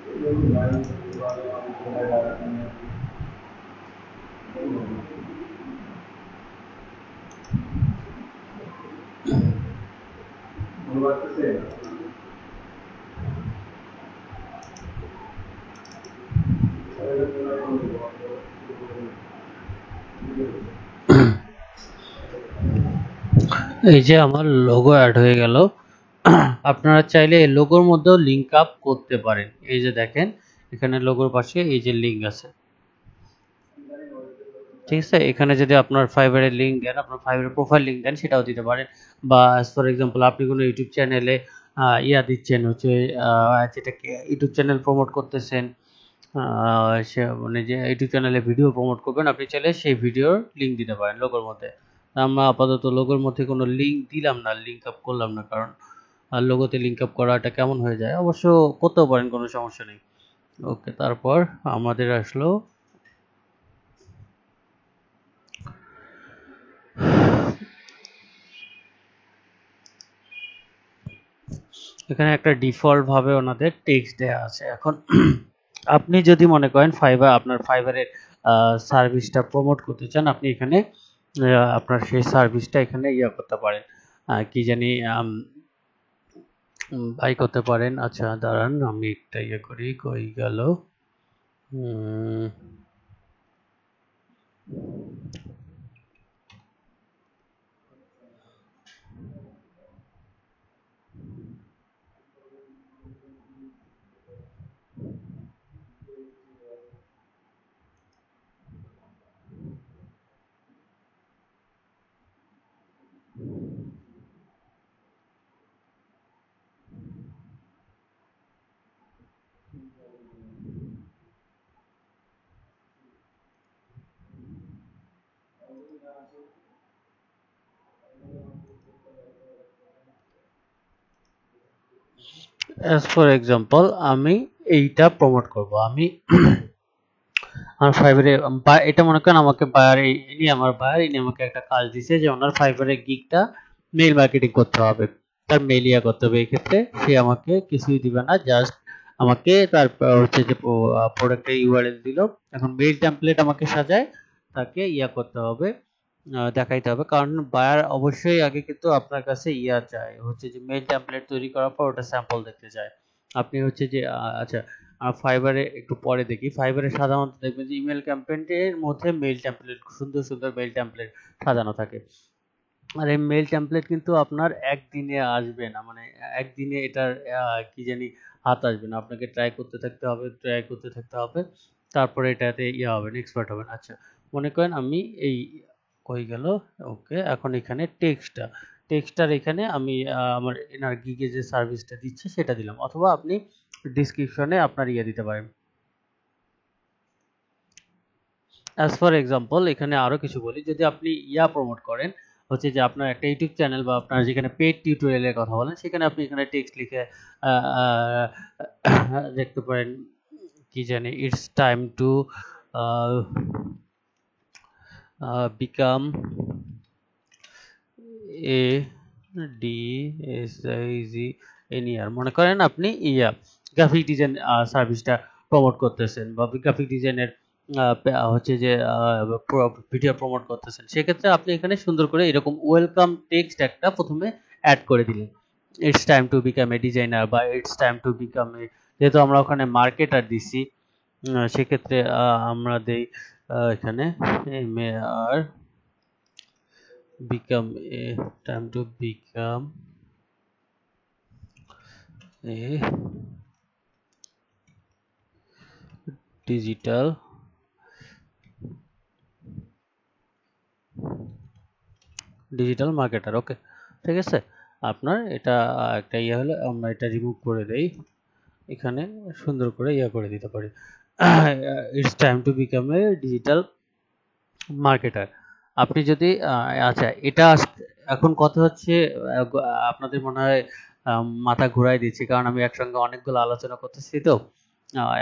এই যে আমার লোগো অ্যাড হয়ে গেল। আপনারা চাইলে এই লোগোর মধ্যেও লিঙ্ক আপ করতে পারেন। এই যে দেখেন এখানে লোগোর পাশে এই যে লিঙ্ক আছে, ঠিক আছে। এখানে যদি আপনার ফাইবারের লিঙ্ক দেন, আপনার ফাইবারের প্রোফাইল লিঙ্ক দেন, সেটাও দিতে পারেন। বা ফর এক্সাম্পল আপনি কোনো ইউটিউব চ্যানেলে দিচ্ছেন, হচ্ছে যেটাকে ইউটিউব চ্যানেল প্রমোট করতেছেন, সে মানে যে ইউটিউব চ্যানেলে ভিডিও প্রমোট করবেন, আপনি চাইলে সেই ভিডিওর লিঙ্ক দিতে পারেন লোগোর মধ্যে। আমরা আপাতত লোগোর মধ্যে কোনো লিঙ্ক দিলাম না, লিঙ্ক আপ করলাম না, কারণ লোগোতে লিঙ্ক আপ করাটা কেমন হয়ে যায়। অবশ্য করতেও পারেন, কোনো সমস্যা নেই। ওকে, তারপর আমাদের আসলো এখানে একটা ডিফল্ট ভাবে ওনাদের টেক্সট দেয়া আছে। এখন আপনি যদি মনে করেন আপনার ফাইবারের সার্ভিসটা প্রমোট করতে চান, আপনি এখানে আপনার সেই সার্ভিসটা এখানে করতে পারেন, কি জানি বাই করতে পারেন। আচ্ছা দাঁড়ান, আমি একটা করি, কই গেল। অ্যাজ ফর এক্সাম্পল আমি এইটা প্রমোট করব। আমি আমার ফাইবারে এটা মনে করেন আমাকে বায়ার, ইনি আমার বায়ার, ইনি আমাকে একটা কাজ দিছে যে ওনার ফাইবারে গিগটা মেইল মার্কেটিং করতে হবে, তার মেইল করতে হবে। এই ক্ষেত্রে সে আমাকে কিছুই দিবে না, জাস্ট আমাকে তার হচ্ছে যে প্রোডাক্টের ইউআরএল দিল। এখন মেইল টেমপ্লেট আমাকে সাজায় তাকে করতে হবে, দেখাইতে হবে, কারণ বায়ার অবশ্যই আগে কিন্তু আপনার কাছে চায়, হচ্ছে যে মেইল টেমপ্লেট তৈরি করার পর ওটা স্যাম্পল দেখতে চায়। আপনি হচ্ছে যে আচ্ছা ফাইবারে একটু পরে দেখি, ফাইবারে সাধারণত দেখবেন যে ইমেল ক্যাম্পেইনের মধ্যে মেইল টেমপ্লেট, সুন্দর সুন্দর মেইল টেমপ্লেট সাজানো থাকে। আর এই মেইল টেমপ্লেট কিন্তু আপনার একদিনে আসবে না, মানে একদিনে এটার কি জানি হাত আসবে না, আপনাকে ট্রাই করতে থাকতে হবে, তারপরে এটাতে হবেন, এক্সপার্ট হবেন। আচ্ছা মনে করেন আমি এই কই গেল, ওকে, এখন এখানে টেক্সটার এখানে আমি আমার এনার গিগে যে সার্ভিসটা দিচ্ছে সেটা দিলাম, অথবা আপনি ডিসক্রিপশনে আপনার দিতে পারেন। অ্যাজ ফর এক্সাম্পল এখানে আরো কিছু বলি, যদি আপনি প্রমোট করেন, হচ্ছে যে আপনার একটা ইউটিউব চ্যানেল বা আপনার যেখানে পেড টিউটোরিয়ালের কথা বলেন, সেখানে আপনি এখানে টেক্সট লিখে দেখতে পারেন, কি জানি, it's time to become A DSIGNER। মনে করেন আপনি গ্রাফিক ডিজাইন সার্ভিসটা প্রমোট করতেছেন, বা গ্রাফিক ডিজাইনের হচ্ছে যে ভিডিও প্রমোট করতেছেন, সেক্ষেত্রে আপনি এখানে সুন্দর করে এরকম ওয়েলকাম টেক্সট একটা প্রথমে অ্যাড করে দিলেন। It's time to become a designer, বা it's time to become a, যেহেতু আমরা ওখানে মার্কেটার দিছি, সেক্ষেত্রে আমরা দেই এখানে MAR become a time to become a digital marketer. Okay, ঠিক আছে। আপনার এটা একটা হলো, আমরা এটা রিমুভ করে দেই, এখানে সুন্দর করে করে দিতে পারি, it's time to become A digital marketer. আপনি যদি আচ্ছা এটা এখন কথা হচ্ছে, আপনাদের মনে হয় মাথা ঘুরাই দিচ্ছি, কারণ আমি একসঙ্গে অনেকগুলো আলোচনা করতেছি, তো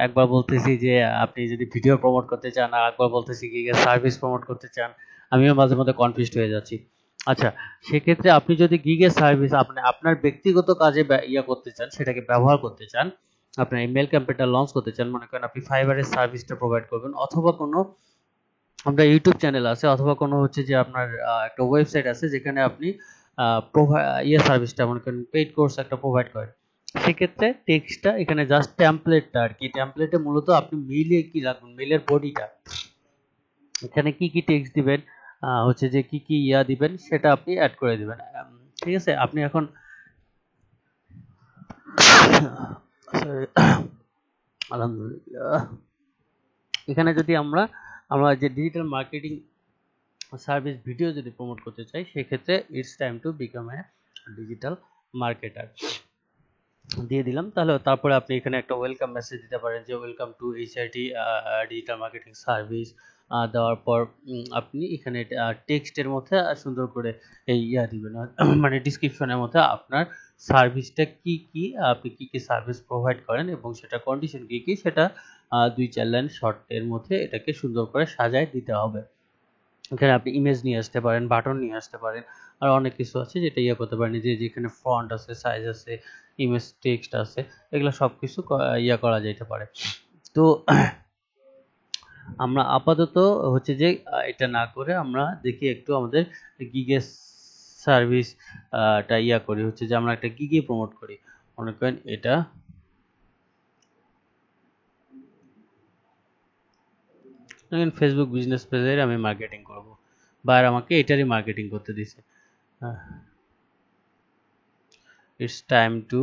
একবার বলতেছি যে আপনি যদি ভিডিও প্রমোট করতে চান, আর একবার বলতেছি কি সার্ভিস প্রমোট করতে চান, আমিও মাঝে মধ্যে কনফিউজড হয়ে যাচ্ছি। আচ্ছা সেক্ষেত্রে আপনি যদি গিগের সার্ভিস আপনি আপনার ব্যক্তিগত কাজে করতে চান, সেটাকে ব্যবহার করতে চান, আপনার এই মেল ক্যাম্পেইনটা লঞ্চ করতে চান, মনে করেন আপনি ফাইবারের সার্ভিসটা প্রোভাইড করবেন, অথবা কোনো আপনার ইউটিউব চ্যানেল আছে, অথবা কোনো হচ্ছে যে আপনার একটা ওয়েবসাইট আছে যেখানে আপনি সার্ভিসটা মনে করেন পেইড কোর্স একটা প্রোভাইড করেন, সেক্ষেত্রে টেক্সটটা এখানে জাস্ট টেমপ্লেটটা আর কি, টেমপ্লেটে মূলত আপনি মেইলে কি রাখবেন, মেইলের বডিটা এখানে কি কি টেক্সট দিবেন, হচ্ছে যে কি কি দিবেন সেটা আপনি অ্যাড করে দিবেন। ঠিক আছে, আপনি এখন sorry, আলহামদুলিল্লাহ, এখানে যদি আমরা যে ডিজিটাল মার্কেটিং সার্ভিস ভিডিও যদি প্রমোট করতে চাই, সেক্ষেত্রে it's time to become A digital marketer দিয়ে দিলাম। তাহলে তারপরে আপনি এখানে একটা ওয়েলকাম মেসেজ দিতে পারেন যে welcome to HIT digital marketing service, দেওয়ার পর আপনি এখানে টেক্সটের মধ্যে সুন্দর করে এই দিবেন, মানে ডিসক্রিপশনের মধ্যে আপনার সার্ভিসটা কি কি, আপনি কি কি সার্ভিস প্রোভাইড করেন এবং সেটা কন্ডিশন কি কি, সেটা 2-4 লাইন শর্টের মধ্যে এটাকে সুন্দর করে সাজায় দিতে হবে। এখানে আপনি ইমেজ নিয়ে আসতে পারেন, বাটন নিয়ে আসতে পারেন, আর অনেক কিছু আছে যেটা করতে পারেন, যে যেখানে ফন্ট আছে, সাইজ আছে, ইমেজ টেক্সট আছে, এগুলো সব কিছু করা যেতে পারে। তো আমরা আপাতত হচ্ছে যে এটা না করে আমরা দেখি একটু আমাদের গিগে সার্ভিস টা করি, হচ্ছে যে আমরা একটা গিগে প্রমোট করি। মনে করেন এটা ফেসবুক বিজনেস পেজের আমি মার্কেটিং করব, বায়ার আমাকে এটারই মার্কেটিং করতে দিছে। It's time two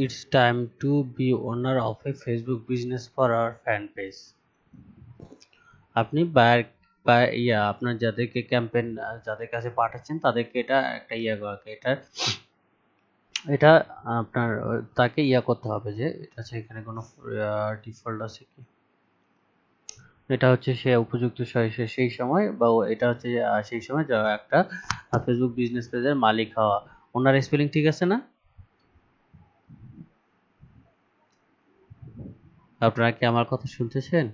It's time to be owner of a Facebook business for our fan page. আপনি আপনার যাদেরকে ক্যাম্পেইন যাদের কাছে পাঠাচ্ছেন তাদেরকে এটা একটা করা, এটা আপনার তাকে করতে হবে যে এটা আছে, এখানে কোনো ডিফল্ট আছে কি, এটা হচ্ছে সে উপযুক্ত সেই সময়, বা এটা হচ্ছে সেই সময় যা একটা ফেসবুক বিজনেস পেজের মালিক হওয়া। ওনার স্পেলিং ঠিক আছে না? আপনারা কি আমার কথা শুনতেছেন?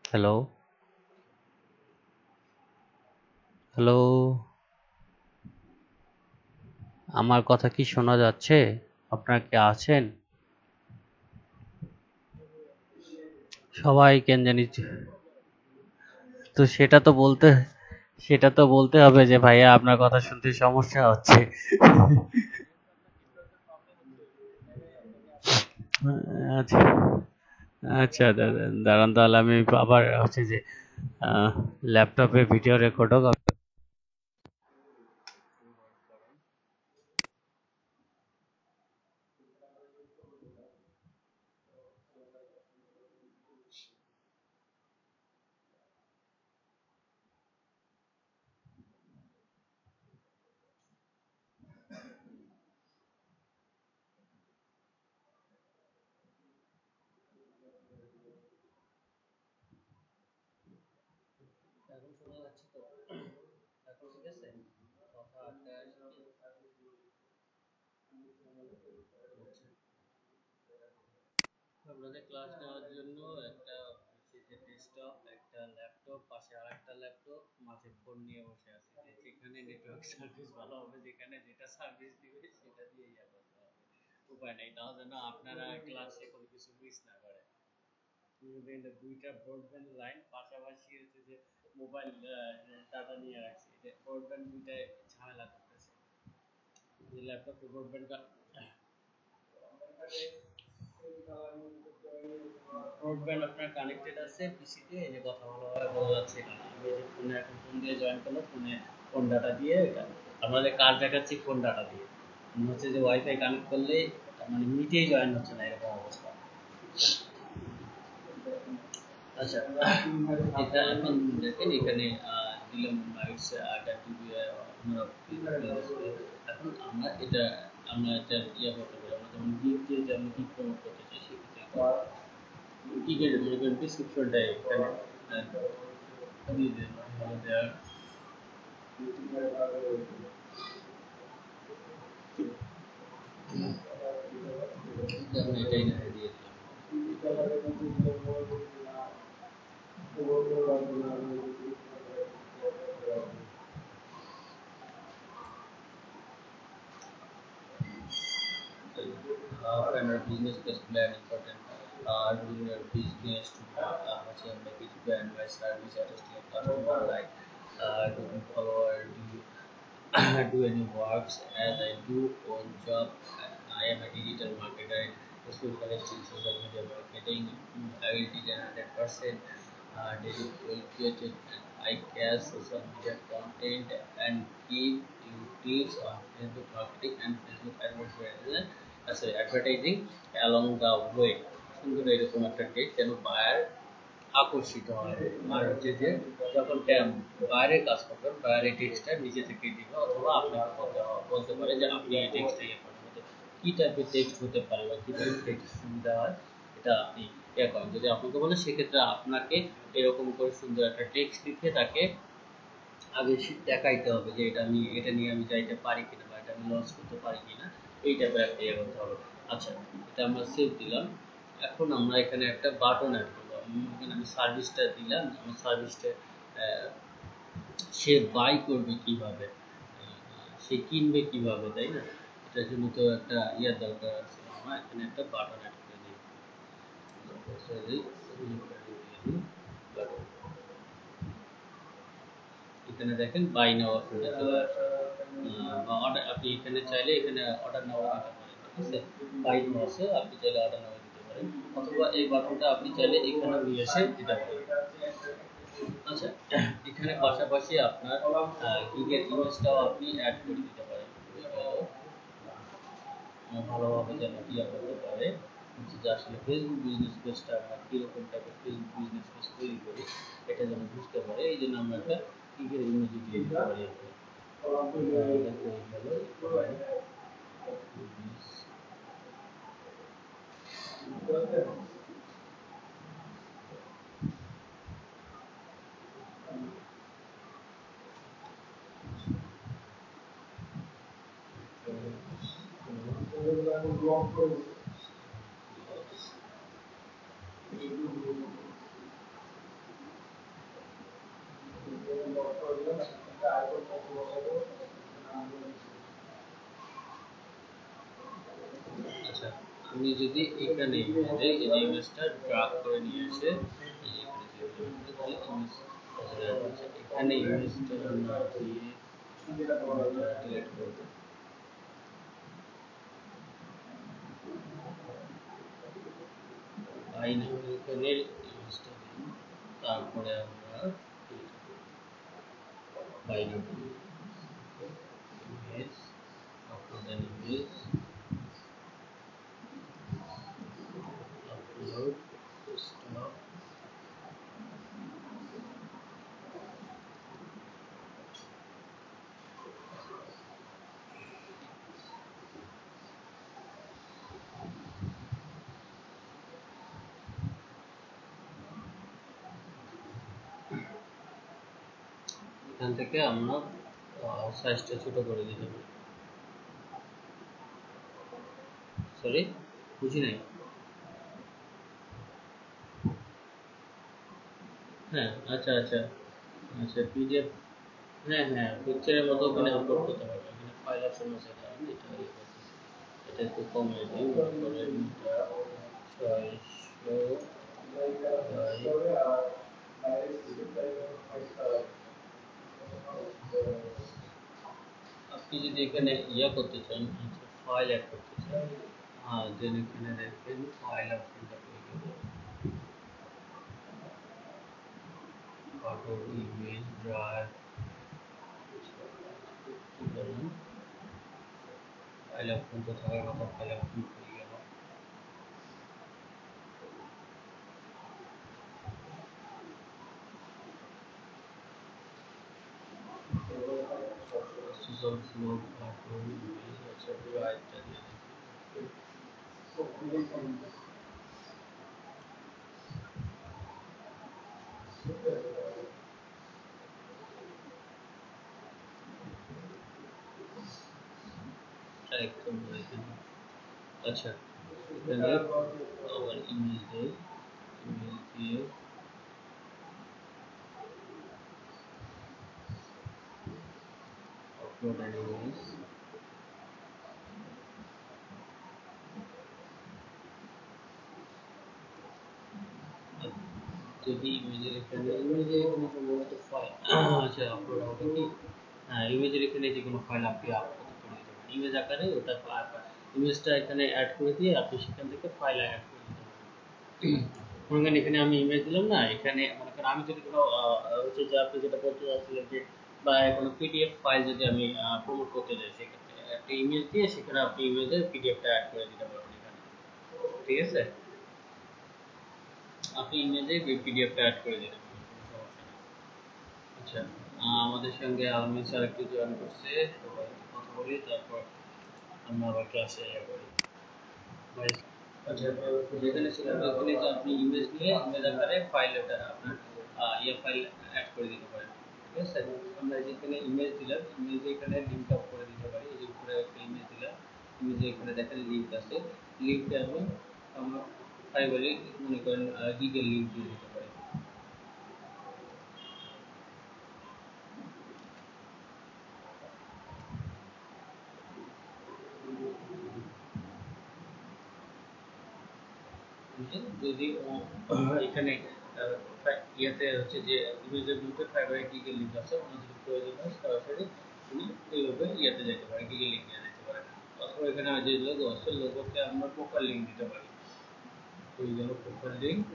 হ্যালো হ্যালো, আমার কথা কি শোনা যাচ্ছে? আপনারা কি আছেন? সবাই কেন জানি, তো সেটা তো বলতে হবে যে ভাইয়া আপনার কথা শুনতে সমস্যা হচ্ছে। আচ্ছা আচ্ছা, দাঁড়ান, তাহলে আমি আবার হচ্ছে যে ল্যাপটপে ভিডিও রেকর্ড হোক। এখন শোনা যাচ্ছে তো? এখন ঠিক আছে? কথা আটকায় আসে কি? আপনাদের ক্লাস নেওয়ার জন্য একটা হচ্ছে যে ডেস্কটপ, একটা ল্যাপটপ, পাশে আরেকটা ল্যাপটপ, মাঝে ফোন নিয়ে বসে আছি, যে যেখানে নেটওয়ার্ক সার্ভিস ভালো হবে, যেখানে যেটা সার্ভিস দিবে সেটা দিয়ে করতে হবে। উপায় নেই, তাও যেন আপনারা ক্লাসে কোনো কিছু মিস না করে। দুইটা ব্রডব্যান্ড লাইন পাশাপাশি হচ্ছে যে মোবাইল ডাটা নিয়ে রাখছি, যে ব্রডব্যান্ড দুইটায় ঝামেলা করতেছে, যে ল্যাপটপ ব্রডব্যান্ড ব্রডব্যান্ড আপনার কানেক্টেড আছে পিসিতে, এই যে কথা ভালোভাবে বোঝা যাচ্ছে না। আমি এই যে ফোনে এখন ফোন দিয়ে জয়েন করলাম, ফোন ডাটা দিয়ে আমাদের কাজ দেখাচ্ছি ফোন ডাটা দিয়ে, হচ্ছে যে ওয়াইফাই কানেক্ট করলে মানে মিটেই জয়েন হচ্ছে না, এরকম অবস্থা। আচ্ছা, এটা এখন দেখেন এখানে দিলাম এখন আমরা এটা করতে পারি, আমরা যেমন গিফট দিয়ে যে আমরা গিফট প্রমোট করতে চাই সেক্ষেত্রে কি করে মনে করেন ডিসক্রিপশনটা এখানে দিয়ে দেন ভালো দেওয়ার আমি এটাই না দিয়ে দিলাম kind of business plus plan important doing your business to maybe to brand my service at a customer like do you follow or do you do any works as I do own job. I am a digital marketer, specialist in social media marketing. I will teach 100% dedicated and I care social media content and give you tips on Facebook marketing and Facebook advertising along the way. সুন্দর এরকম একটা text যেন buyer আকর্ষিত হয় আর হচ্ছে যে যখন বাইরে কাজ করবেন বাইরে টেক্সটটা নিজে থেকে দিবে অথবা আপনাকে বলতে পারে যে আপনি এই টেক্সটটা ইয়ে করেন কি টাইপের টেক্সট হতে পারে বা কি টাইপের টেক্সট সুবিধা হয় এটা আপনি ইয়ে করেন যদি আপনাকে বলে সেক্ষেত্রে আপনাকে এরকম করে সুন্দর একটা টেক্সট লিখে তাকে আগে দেখাইতে হবে যে এটা নিয়ে আমি যাইতে পারি কিনা বা এটা আমি লঞ্চ করতে পারি কিনা এই টাইপের একটা ইয়ে করতে হবে আচ্ছা এটা আমরা সেভ দিলাম এখন আমরা এখানে একটা বাটন অ্যাড করবো এখানে আমি সার্ভিসটা দিলাম আমার সার্ভিসটা সে বাই করবে কিভাবে সে কিনবে কিভাবে তাই না এটার জন্য তো একটা ইয়ার দরকার আছে আমরা এখানে একটা বাটন অ্যাড করে দিই এখানে দেখেন বাই নাও অপশনটা চলে আসে বা অর্ডার আপনি এখানে চাইলে এখানে অর্ডার নাও দিতে পারেন ঠিক আছে বাই নাও আছে আপনি চাইলে অর্ডার নাও দিতে পারেন অথবা এই বাটনটা আপনি চাইলে এখানে নিয়ে এসে দিতে পারেন আচ্ছা এখানে পাশাপাশি আপনার গিগের ইমেজটাও আপনি অ্যাড করে দিতে পারেন ভালোভাবে যেন ইয়া করতে পারে হচ্ছে যে আসলে ফেসবুক বিজনেস পেজটা আমরা কীরকম টাইপের ফেসবুক বিজনেস পেজ তৈরি করি এটা যেন বুঝতে পারে এই জন্য আমরা একটা গিগের ইমেজ দিয়ে দিতে পারি আচ্ছা আমি যদি এখানে এই যে ইমেজটা ড্রাগ করে নিয়ে এসে এখানে ইমেজটা আমরা দিয়ে ডিলিট করব আই না এখানে ইমেজটা দিই তারপরে আমরা বাইরে image upload an image upload stop এখান থেকে আমরা সাইজটা ছোট করে দিতে পারি সরি বুঝি নাই হ্যাঁ আচ্ছা আচ্ছা আচ্ছা পিডিএফ হ্যাঁ হ্যাঁ পিকচারের মতো ওখানে আপলোড করতে পারবে এখানে ফাইল অপশন আছে কারণ এটা একটু কমিয়ে দিই মনে করেন 600 আপনি যদি এখানে ইয়া করতে চান ফাইল অ্যাড করতে চান দেন এখানে দেখবেন ফাইল অপশনটা পেয়ে যাবেন photo image drive file option তো থাকার কথা ফাইল অপশন পেয়ে গেল ফ্লো ফটো ইমেজ আচ্ছা ড্রাইভটা দিয়ে একদম এখানে। আচ্ছা, এখানে আবার ইমেজ দেই, ইমেজ দিয়ে আপলোড অ্যান ইমেজ। যদি ইমেজের এখানে সম্ভবত ফাইল, আচ্ছা আপলোড হবে কি, হ্যাঁ ইমেজের এখানে যে কোনো ফাইল আপনি আপলোড করে দিতে পারেন ইমেজ আকারে, ওটা ইমেজটা এখানে অ্যাড করে দিয়ে আপনি সেখান থেকে ফাইল অ্যাড করে দিতে পারেন। মনে করেন এখানে আমি ইমেজ দিলাম না, এখানে মনে করেন আমি যদি কোনো হচ্ছে যে আপনি যেটা বলতে চাচ্ছিলেন যে বা কোনো পিডিএফ ফাইল যদি আমি প্রমোট করতে চাই, সেক্ষেত্রে একটা ইমেজ দিয়ে সেখানে আপনি ইমেজের পিডিএফটা অ্যাড করে দিতে পারবেন এখানে, ঠিক আছে? আপনি ইমেজে পিডিএফটা অ্যাড করে দিতে পারবেন, কোনো সমস্যা নেই। আচ্ছা, আমাদের সঙ্গে আলমিন স্যার একটু জয়েন করছে, সবাই কথা বলি, তারপর আমরা আবার ক্লাসে করি। আচ্ছা, যেখানে ছিলাম ওখানে যে আপনি ইমেজ নিয়ে ইমেজ আকারে ফাইল এটা আপনার ফাইল অ্যাড করে দিতে পারেন, ঠিক আছে? আমরা যেখানে ইমেজ দিলাম, ইমেজে এখানে লিঙ্ক আপ করে দিতে পারি। এই যে উপরে একটা ইমেজ দিলাম, ইমেজে এখানে দেখেন লিঙ্ক আছে, লিঙ্কে আমি আমার ফাইবারে মনে করেন গিগের লিঙ্ক দিয়ে দিতে পারি। যদি এখানে ইয়েতে হচ্ছে যে ইমেজের মধ্যে ফাইবারে গিগের লিঙ্ক আছে, ওনার যদি প্রয়োজন হয় সরাসরি উনি এইভাবে ইয়েতে যেতে পারে, গিগের লিঙ্কে যেতে পারে। অথবা এখানে যে লোগো আছে, লোগোতে আমরা প্রোফাইল লিঙ্ক দিতে পারি। এই গেল প্রোফাইল লিঙ্ক।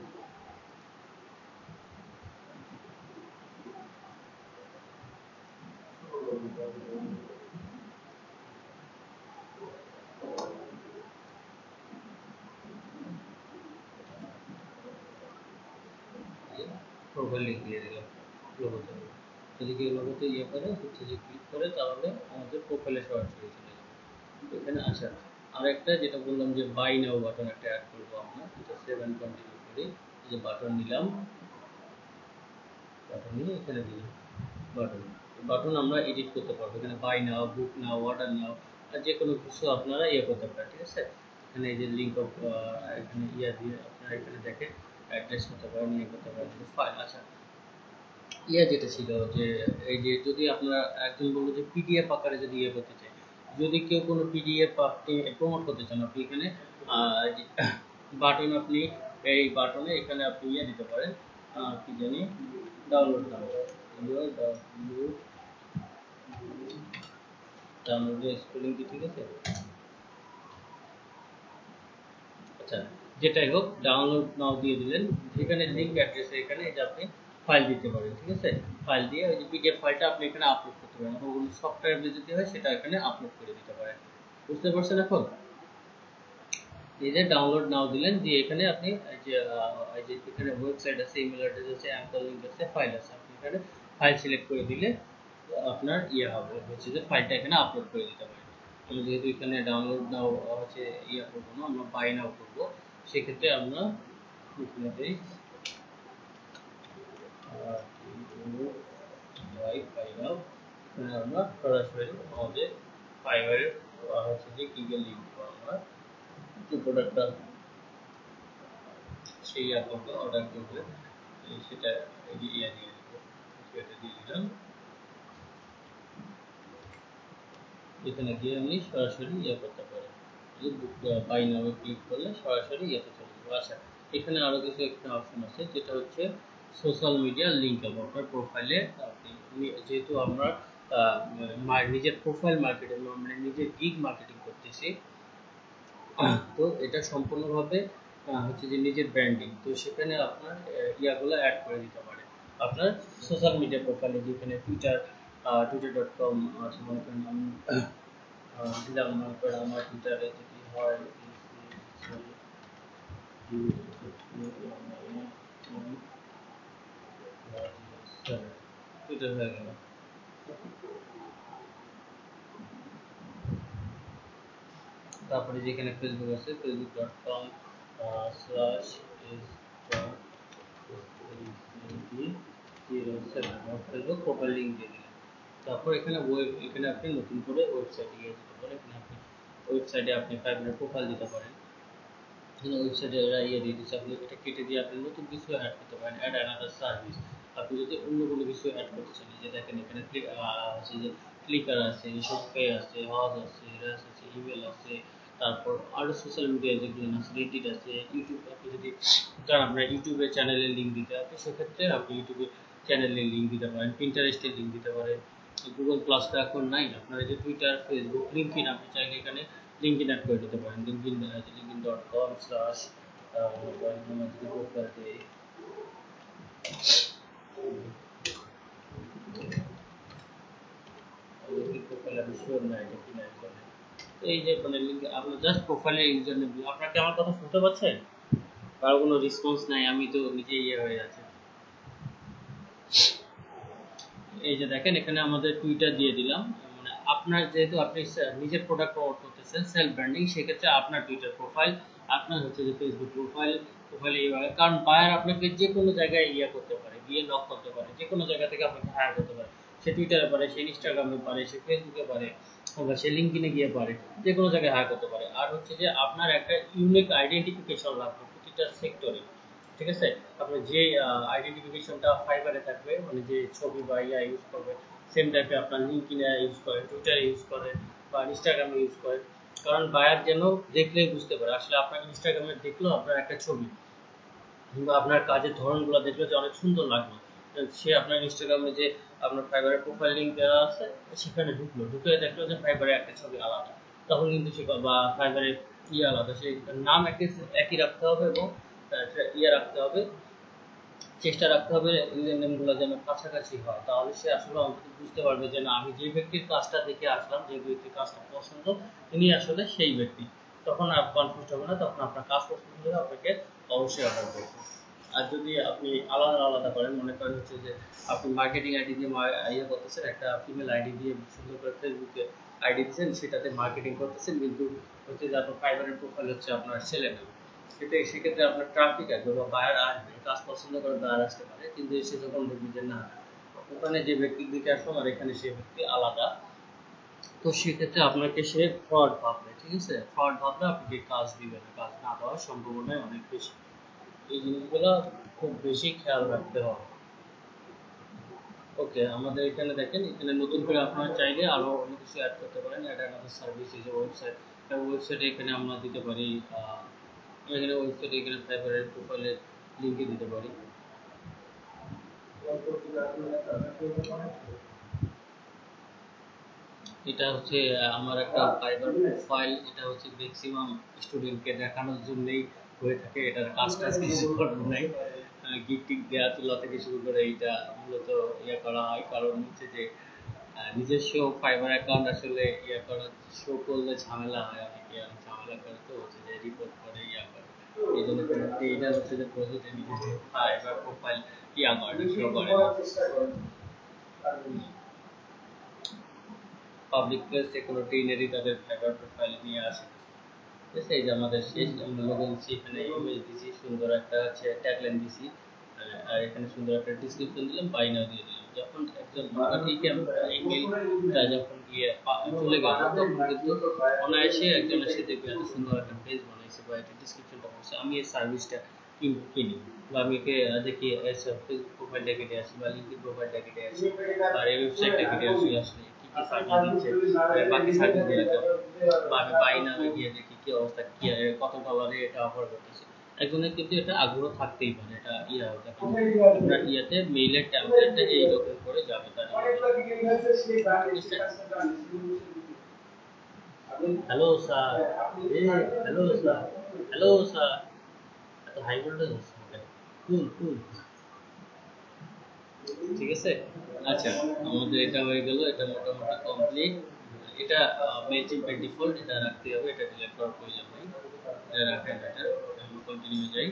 প্রোফাইল লিঙ্ক দিয়ে দিলাম লোগোতে। যদি কেউ লোগোতে ইয়ে করে হচ্ছে যে ক্লিক করে, তাহলে আমাদের প্রোফাইলে সরাসরি চলে যাবে। এখানে আচ্ছা, আরেকটা যেটা বললাম যে বাই নাও বাটন একটা অ্যাড করবো আমরা, এটা সেভ এন্ড কন্টিনিউ করি। এই যে বাটন নিলাম, বাটন নিয়ে এখানে দিলাম বাটন। বাটন আমরা এডিট করতে পারবো, এখানে by now, book now, order নাও, আর যে কোনো কিছু আপনারা ইয়ে করতে পারেন, ঠিক আছে? এখানে এই যে লিঙ্ক অফ, এখানে ইয়া দিয়ে আপনারা এখানে দেখেন অ্যাড্রেস করতে পারেন, ইয়ে করতে পারেন ফাইল। আচ্ছা, ইয়া যেটা ছিল যে এই যে যদি আপনারা একজন বললো যে পিডিএফ আকারে যদি ইয়ে করতে চাই, যদি কেউ কোনো পিডিএফ আপনি প্রমোট করতে চান, আপনি এখানে বাটন, আপনি এই বাটনে এখানে আপনি ইয়ে দিতে পারেন, কি জানি, ডাউনলোড নাও, ডাউনলোডের স্পেলিং কি ঠিক আছে? আচ্ছা, যেটাই হোক, ডাউনলোড নাও দিয়ে দিলেন, এখানে লিংক অ্যাড্রেসে এখানে এই যে আপনি ফাইল দিতে পারেন, ঠিক আছে? ফাইল দিয়ে ওই যে পিডিএফ ফাইলটা আপনি এখানে আপলোড করতে পারেন, অথবা কোনো সফটওয়্যার বেস যদি হয় সেটা এখানে আপলোড করে দিতে পারেন। বুঝতে পারছেন এখন? এই যে ডাউনলোড নাও দিলেন, দিয়ে এখানে আপনি এই যে এখানে ওয়েবসাইট আছে, ইমেল অ্যাড্রেস আছে, অ্যাঙ্কর লিংক আছে, ফাইল আছে, আপনি এখানে ফাইল সিলেক্ট করে দিলে আপনার ইয়ে হবে হচ্ছে যে ফাইলটা এখানে আপলোড করে দিতে পারেন। আমি যেহেতু এখানে ডাউনলোড নাও হচ্ছে ইয়ে করবো না, আমরা বাই নাও করবো, সেক্ষেত্রে আমরা এখানে দিই বাই নাও। এখানে আমরা সরাসরি আমাদের ফাইবারের হচ্ছে যে গিগের লিঙ্ক আমরা যে প্রোডাক্টটা সেই আপনাকে অর্ডার করবে, সেটা ইয়ে দিয়ে দেবো, সেটা দিয়ে দিলাম। এখানে গিয়ে আমি সরাসরি ইয়ে করতে পারি, যে বুক বাই নামে ক্লিক করলে সরাসরি ইয়েতে চলে যাবো। আচ্ছা, এখানে আরও কিছু একটা অপশন আছে, যেটা হচ্ছে সোশ্যাল মিডিয়া লিঙ্ক আপ। আপনার প্রোফাইলে আপনি যেহেতু আমরা নিজের প্রোফাইল মার্কেটিং, মানে নিজের গিগ মার্কেটিং করতেছি, তো এটা সম্পূর্ণভাবে হচ্ছে যে নিজের ব্র্যান্ডিং, তো সেখানে আপনার ইয়াগুলো অ্যাড করে দিতে পারে আপনার সোশ্যাল মিডিয়া প্রোফাইলে। যেখানে twitter.com আছে, মনে করেন আমি দিলাম, মনে করেন আমার টুইটারে যদি হয় টুইটার হয়ে গেল। তারপরে যেখানে ফেসবুক আছে, facebook.com/is.07 ফেসবুক প্রোফাইল লিঙ্ক দিয়ে দিলেন। তারপর এখানে এখানে আপনি নতুন করে ওয়েবসাইটে গিয়ে যেতে পারেন, এখানে আপনি ওয়েবসাইটে আপনি ফাইবারের প্রোফাইল দিতে পারেন। ওয়েবসাইটে এরা ইয়ে দিয়ে দিচ্ছে, আপনি এটা কেটে দিয়ে আপনি নতুন কিছু অ্যাড করতে পারেন, অ্যাড অ্যানাদার সার্ভিস। আপনি যদি অন্য কোনো কিছু অ্যাড করতে চান, যে দেখেন এখানে হচ্ছে যে ফ্লিকার আছে, শপপে আছে, হজ আছে, রেস আছে, ইমেল আছে, তারপর আরও সোশ্যাল মিডিয়া যেগুলো আছে, রেডিট আছে, ইউটিউব। আপনি যদি চান আপনার ইউটিউবের চ্যানেলের লিঙ্ক দিতে, আপনি সেক্ষেত্রে আপনি ইউটিউবে চ্যানেলের লিঙ্ক দিতে পারেন, পিন্টারেস্টের লিঙ্ক দিতে পারেন। গুগল প্লাসটা এখন নাই, আপনার যে টুইটার, ফেসবুক, লিঙ্কইন, আপনি চাইলে এখানে লিঙ্কইন অ্যাড করে দিতে পারেন। linkedin.com/আমরা যদি প্রোফাইল দিই, প্রোফাইল আমি শিওর না এটা কিনা এখানে। এই যে মানে লিঙ্ক আপনার জাস্ট প্রোফাইলে ইউজার নেম, আপনার কি আমার কথা শুনতে পাচ্ছেন? কারো কোনো রেসপন্স নাই, আমি তো নিজে ইয়ে হয়ে যাচ্ছে। এই যে দেখেন এখানে আমাদের টুইটার দিয়ে দিলাম, মানে আপনার যেহেতু আপনি নিজের প্রোডাক্ট প্রমোট করতেছেন, সেলফ ব্র্যান্ডিং, সেক্ষেত্রে আপনার টুইটার প্রোফাইল, আপনার হচ্ছে যে ফেসবুক প্রোফাইল এইভাবে, কারণ বায়ার আপনাকে যে কোনো জায়গায় ইয়ে করতে পারে, গিয়ে নক করতে পারে, যে কোনো জায়গা থেকে আপনাকে হায়ার করতে পারে। সে টুইটারে পারে, সে ইনস্টাগ্রামে পারে, সে ফেসবুকে পারে, অথবা সে লিঙ্কডইনে গিয়ে পারে, যে কোনো জায়গায় হায়ার করতে পারে। আর হচ্ছে যে আপনার একটা ইউনিক আইডেন্টিফিকেশন লাগবে প্রতিটা সেক্টরে, ঠিক আছে? আপনার যে আইডেন্টিফিকেশনটা ফাইবারে থাকবে, মানে যে ছবি বা ইয়া ইউজ করবে, সেম টাইপে আপনার লিঙ্কডইনে ইউজ করে, টুইটারে ইউজ করে, বা ইনস্টাগ্রামে ইউজ করে। কারণ বায়ার যেন দেখলেই বুঝতে পারে, আসলে আপনার ইনস্টাগ্রামে দেখলো আপনার একটা ছবি, কিংবা আপনার কাজের ধরনগুলো দেখলো যে অনেক সুন্দর লাগলো, সে আপনার ইনস্টাগ্রামে যে আপনার ফাইবারের প্রোফাইল লিঙ্ক দেওয়া আছে, সেখানে ঢুকে দেখলো যে ফাইবারে একটা ছবি আলাদা, তখন কিন্তু সে, বা ফাইবারের ইয়ে আলাদা, সে নাম একই রাখতে হবে, এবং ইয়ে রাখতে হবে, চেষ্টা রাখতে হবে ইউজার নেমগুলো যেন কাছাকাছি হয়, তাহলে সে আসলে অন্তত বুঝতে পারবে যে না, আমি যে ব্যক্তির কাজটা দেখে আসলাম, যে ব্যক্তির কাজটা পছন্দ, তিনি আসলে সেই ব্যক্তি। তখন আর কনফিউজ হবে না, তখন আপনার কাজ পছন্দ হলে আপনাকে অবশ্যই অর্ডার করবে। আর যদি আপনি আলাদা আলাদা করেন, মনে করেন হচ্ছে যে আপনি মার্কেটিং আইডি দিয়ে ইয়ে করতেছেন, একটা ফিমেল আইডি দিয়ে সুন্দর করে ফেসবুকে আইডি দিচ্ছেন, সেটাতে মার্কেটিং করতেছেন, কিন্তু হচ্ছে যে আপনার ফাইবারের প্রোফাইল হচ্ছে আপনার ছেলে নাম, কিন্তু সেক্ষেত্রে আপনার ট্রাফিক আসবে বা বায়ার আসবে, কাজ পছন্দ করে বায়ার আসতে পারে, কিন্তু এসে যখন দেখবে যে না, ওখানে যে ব্যক্তির দিকে আসলাম আর এখানে সে ব্যক্তি আলাদা, তো সেক্ষেত্রে আপনাকে সে ফ্রড ভাববে, ঠিক আছে? ফ্রড ভাবলে আপনাকে কাজ দিবে না, কাজ না দেওয়ার সম্ভাবনাই অনেক বেশি। এই জিনিসগুলো খুব বেশি খেয়াল রাখতে হবে। ওকে, আমাদের এখানে দেখেন, এখানে নতুন করে আপনারা চাইলে আরো অনেক কিছু অ্যাড করতে পারেন, অ্যাড অ্যানাদার সার্ভিস, এই যে ওয়েবসাইটে এখানে আমরা দিতে পারি, এখানে ওয়েবসাইটে এখানে ফাইবারের প্রোফাইলের লিঙ্কে দিতে পারি। এটা হচ্ছে আমার একটা ফাইবার প্রোফাইল, এটা হচ্ছে ম্যাক্সিমাম স্টুডেন্টকে দেখানোর জন্যই হয়ে থাকে, এটার কাজটা কিছু করার নাই, গিফটিং দেওয়া তোলা থেকে শুরু করে এটা মূলত ইয়ে করা হয়, কারণ হচ্ছে যে নিজস্ব ফাইবার অ্যাকাউন্ট আসলে ইয়ে করা, শো করলে ঝামেলা হয়, অনেকে অনেক ঝামেলা করে, তো হচ্ছে যে রিপোর্ট করে ইয়া করে, এই জন্য এটা হচ্ছে যে প্রজেক্টে নিজস্ব ফাইবার প্রোফাইল ইয়া করে, শো করে না। পাবলিক প্লেস যে কোনো ট্রেনেরই তাদের ফাইবার প্রোফাইল নিয়ে আসে, ঠিক আছে? এই যে আমাদের শেষ, আমরা লোগো দিচ্ছি, এখানে ইমেজ দিচ্ছি, সুন্দর একটা হচ্ছে ট্যাগলাইন দিচ্ছি, আর এখানে সুন্দর একটা ডিসক্রিপশন দিলাম, বাই নাও দিয়ে দিলাম। যখন একজন এই মেইলটা যখন গিয়ে চলে গেল, তখন কিন্তু অনায়াসে একজন এসে দেখবে এত সুন্দর একটা পেজ বানাইছে বা একটা ডিসক্রিপশনটা করছে, আমি এই সার্ভিসটা কিনি, বা আমি একে দেখি ফেসবুক প্রোফাইলটা কেটে আসি, বা লিঙ্কডিন প্রোফাইলটা কেটে আসি, আর এই ওয়েবসাইটটা কেটে আসি, আসলে কি কি সার্ভিস দিচ্ছে, বাকি সার্ভিস দিয়ে দেবো, বা আমি বাই নামে গিয়ে দেখি কি অবস্থা, কি কত ডলারে এটা অফার করতেছে। একজনের কিন্তু এটা আগ্রহ থাকতেই পারে, এটা ইয়ে হবে, আপনার ইয়েতে মেইলের টেমপ্লেটটা এইরকম করে যাবে তার। Hello sir, hello sir, hello sir, এত হাই ভোল্টেজ হচ্ছে, কুল কুল, ঠিক আছে? আচ্ছা, আমাদের এটা হয়ে গেল, এটা মোটামুটি কমপ্লিট। এটা মেলচিম্প বাই ডিফল্ট, এটা রাখতে হবে, এটা ডিলিট করার প্রয়োজন নেই, এটা রাখেন, এটা আমি কন্টিনিউ যাই।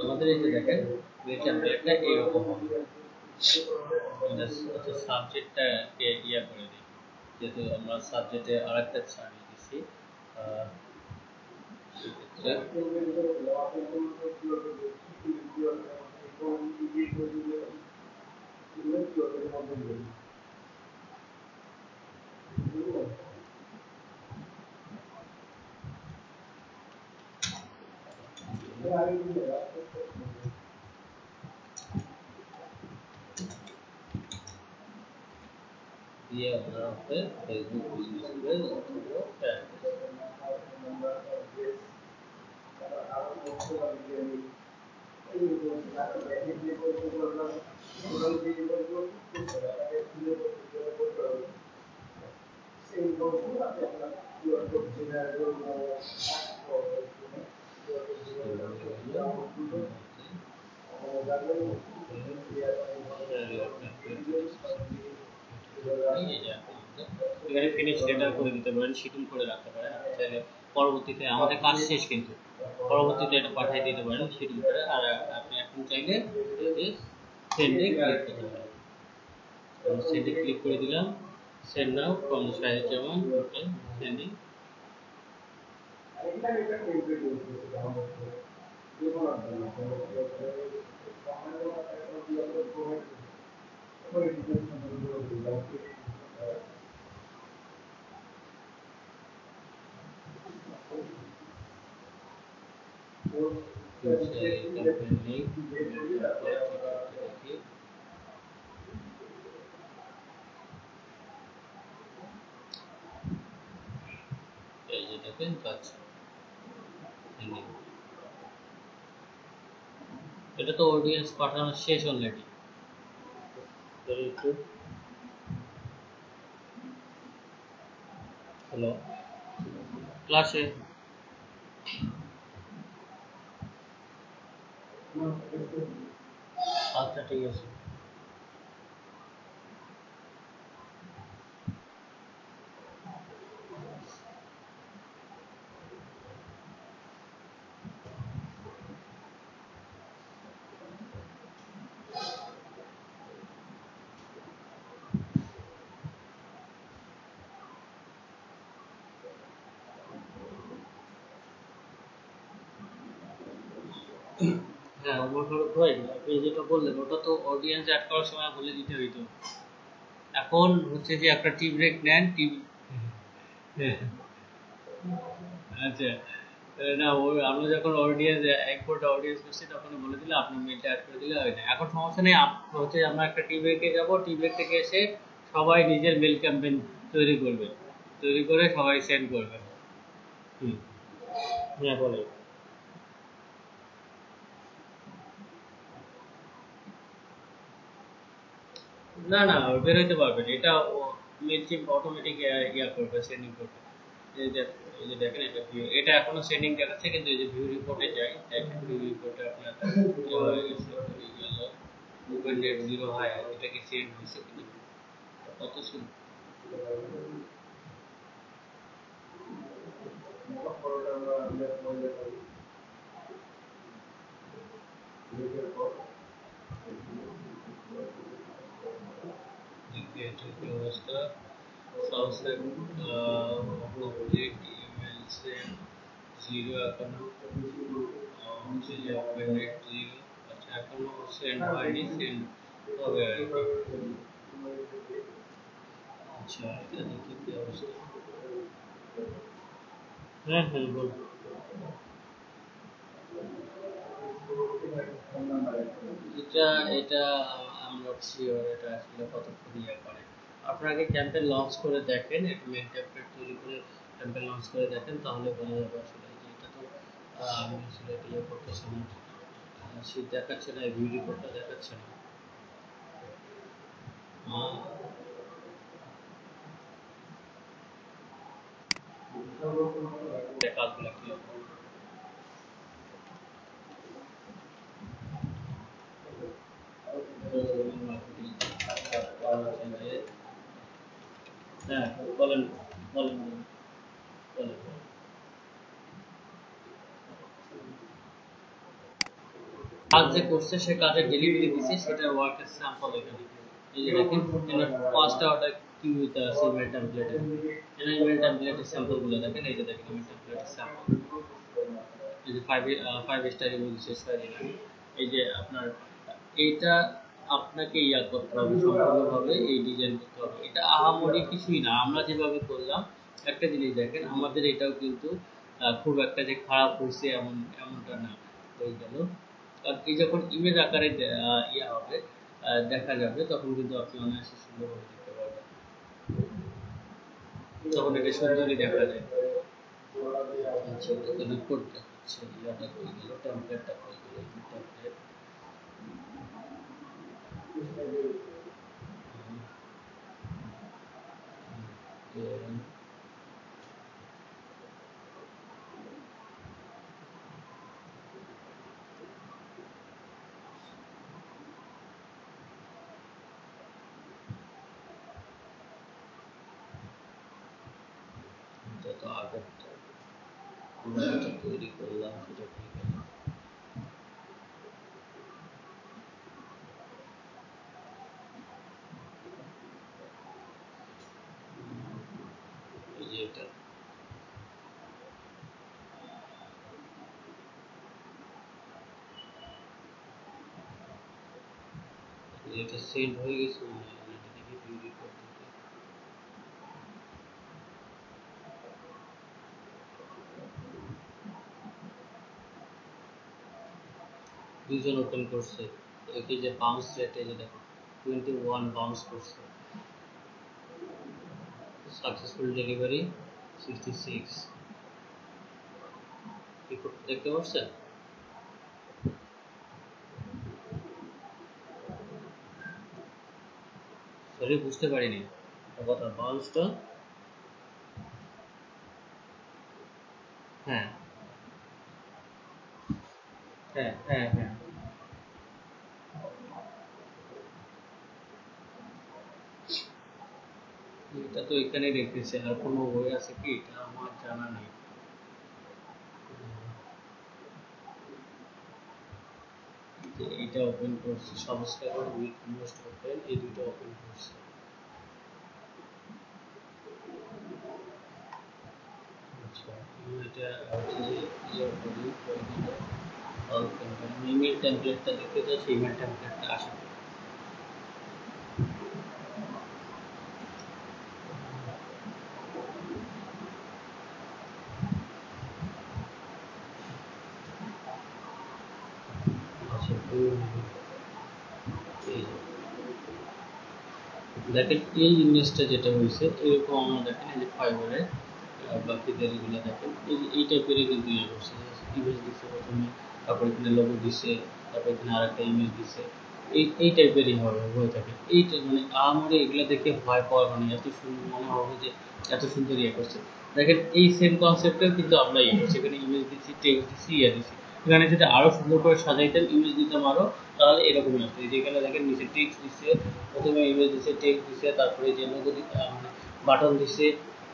আমাদের এই যে দেখেন টেমপ্লেটটা এরকম হবে, আচ্ছা সাবজেক্টটাকে ইয়া করে দিই, যেহেতু আমরা সাবজেক্টে আরেকটা সার্ভিস দিচ্ছি, দিয়ে আপনারা আপনার ফেসবুক বিজনেস পেজ অথবা এখানে ফিনিশ লেটার করে দিতে পারেন, শিডিউল করে রাখতে পারেন। আপনি চাইলে পরবর্তীতে আমাদের কাজ শেষ, কিন্তু পরবর্তীতে এটা পাঠিয়ে দিতে পারেন শিডিউল করে। আর আপনি এখন চাইলে সেন্ডে ক্লিক করতে পারেন। সেন্ডে ক্লিক করে দিলাম, send now from Shahid Zaman, okay sending. এটা তো অডিয়েন্স পাঠানো শেষ অলরেডি। হ্যালো, ক্লাসে আচ্ছা ঠিক আছে। হ্যাঁ ওমর ফারুক ভাই, আপনি যেটা বললেন ওটা তো অডিয়েন্স অ্যাড করার সময় বলে দিতে হইতো। এখন হচ্ছে যে একটা টি ব্রেক নেন, টি আচ্ছা না আমরা যখন অডিয়েন্স একপোর্ট অডিয়েন্স করছি তখন বলে দিলে আপনি মেলটা অ্যাড করে দিলে হয় না। এখন সমস্যা নেই, হচ্ছে আমরা একটা টি ব্রেকে যাবো, টি ব্রেক থেকে এসে সবাই নিজের মেল ক্যাম্পেইন তৈরি করবে, তৈরি করে সবাই সেন্ড করবে। হ্যাঁ বলে না না বেরোতে পারবেন, এটা মেলচিম্প অটোমেটিক ইয়া করবে, সেন্ডিং করবে। এই যে দেখেন এটা ভিউ, এটা এখনো সেন্ডিং দেখাচ্ছে, কিন্তু এই যে ভিউ রিপোর্টে যাই, দেখেন ভিউ রিপোর্টে আপনার হয়ে গেছে ওপেন ডেট 0 হয়, এটা কি সেন্ড হয়েছে কিনা কত শুন অবস্থা। সাবসেট কমপ্লিট ইমেল সেন্ড 0 এখনো হচ্ছে যে ওপেন ডেট 0। আচ্ছা এখনো সেন্ড হয়নি, সেন্ড হবে আর কি। আচ্ছা এটা দেখি কি অবস্থা। হ্যাঁ হ্যাঁ বলুন। এটা এটা আমরা শিওর এটা আসলে কতক্ষণ ইয়ে করে। আপনাকে ক্যাম্পেইন লঞ্চ করে দেখেন, একটু মেন টেমপ্লেট তৈরি করে ক্যাম্পেইন লঞ্চ করে দেখেন, তাহলে বোঝা যাবে আসলে যে এটা তো আমি আসলে ইয়ে করতেছি না, সে দেখাচ্ছে না, ভিউ রিপোর্টটা দেখাচ্ছে না। কাজগুলো কি হ্যাঁ বলেন বলেন বলেন। কাজ যে করছে সে কাজের ডেলিভারি দিচ্ছে, সেটার ওয়ার্কের স্যাম্পল এখানে এই যে দেখেন, ফার্স্ট অর্ডার কি হইতে আছে ইমেল টেমপ্লেটে, ইমেল টেমপ্লেটের স্যাম্পলগুলো দেখেন, এই যে দেখেন ইমেল টেমপ্লেটের স্যাম্পল, এই যে 5 স্টার রিভিউ শেষ করে দিলাম। এই যে আপনার এইটা আপনাকে ইয়া করতে হবে, সম্পূর্ণভাবে এই ডিজাইন করতে হবে। এটা আহামরি কিছুই না, আমরা যেভাবে করলাম। একটা জিনিস দেখেন, আমাদের এটাও কিন্তু খুব একটা যে খারাপ হয়েছে এমনটা না হয়ে গেল। আর এই যখন ইমেজ আকারে ইয়া হবে, দেখা যাবে, তখন কিন্তু আপনি অনায়াসে সুন্দরভাবে দেখতে পারবেন, তখন এটা সুন্দরই দেখা যায়। আচ্ছা, ওটাকে রিপোর্ট দেখাচ্ছে, ইয়াটা হয়ে গেল, টেমপ্লেটটা হয়ে গেল, টেমপ্লেট। এটা তো আগেরটা, আমরা যেটা তৈরি করলাম সেটা হয়ে গেল। এই যে এটা, এটা সেন্ড হয়ে গেছে মনে হয়, এটা দেখি ভিউ রিপোর্ট থেকে। দুইজন ওপেন করছে, এই যে বাউন্স রেট, এই যে দেখো 21 বাউন্স করছে, সাকসেসফুল ডেলিভারি 66। রিপোর্ট দেখতে পাচ্ছেন? সরি, বুঝতে পারিনি কথা, বাউন্সটা। হ্যাঁ হ্যাঁ হ্যাঁ হ্যাঁ, এটা তো এখানে রেখেছে, আর কোনো ওয়ে আছে কি, এটা আমার জানা নেই। এটা ওপেন করছি, সাবস্ক্রাইবার উইথ মোস্ট ওপেন, এই দুটো ওপেন করছি। আচ্ছা, এটা হচ্ছে যে ইয়ার করি, অল ক্যাম্পেইন ইমেল টেমপ্লেটটা দেখতে চাচ্ছি, ইমেল টেমপ্লেটটা আসে। আচ্ছা, দেখেন এই ইমেজটা যেটা হয়েছে, এরকম আমরা দেখেন এই যে ফাইবারে বাকিদের এগুলো দেখেন, এই টাইপেরই কিন্তু ইয়ে করছে, ইমেজ দিচ্ছে প্রথমে, তারপর এখানে লোগো দিচ্ছে, তারপর এখানে আরেকটা ইমেজ দিচ্ছে, এই টাইপেরই হবে হয়ে থাকে। এইটা মানে আমার এগুলো দেখে ভয় পাওয়ার মানে এত সুন্দর মনে হবে যে এত সুন্দর ইয়ে করছে। দেখেন এই সেম কনসেপ্টের কিন্তু আমরা ইয়ে করছি, এখানে ইমেজ দিচ্ছি, টেক্সট দিচ্ছি, ইয়ে দিচ্ছি। এখানে যদি আরো সুন্দর করে সাজাইতাম, ইমেজ দিতাম আরো, তাহলে এরকমই আসতো। যেখানে দেখেন নিচে টেক্সট দিচ্ছে, প্রথমে ইমেজ দিচ্ছে, টেক্সট দিচ্ছে, তারপরে যে লোগো মানে বাটন দিচ্ছে,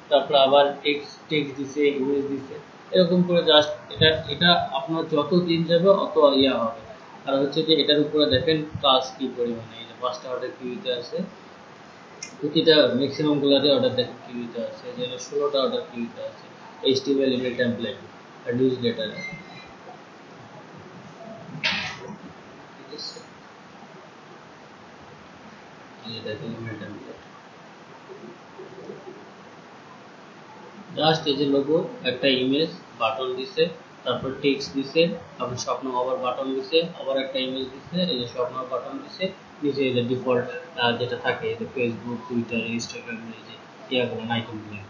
তারপরে আবার টেক্সট দিচ্ছে, ইমেজ দিচ্ছে, এরকম করে জাস্ট এটা এটা আপনার যত দিন যাবে অত ইয়া হবে। আর হচ্ছে যে এটার উপরে দেখেন কাজ কি পরিমাণে, এই যে 5টা অর্ডার কিউতে আছে, প্রতিটা ম্যাক্সিমাম গুলাতে অর্ডার দেখেন কিউতে আছে, যে 16টা অর্ডার কিউতে আছে, HTML ইমেল টেমপ্লেট আর নিউজ লেটার। ঠিক আছে, এই যে দেখেন ইমেল টেমপ্লেট, জাস্ট এই যে লোগো, একটা ইমেজ, বাটন দিছে, তারপর টেক্সট দিছে, তারপর স্বপ্ন আবার বাটন দিছে, আবার একটা ইমেজ দিছে, এই যে স্বপ্ন বাটন দিছে, নিচে এই যে ডিফল্ট যেটা থাকে, এই যে ফেসবুক, টুইটার, ইনস্টাগ্রাম, এই যে ইয়াগুলো, আইকনগুলো।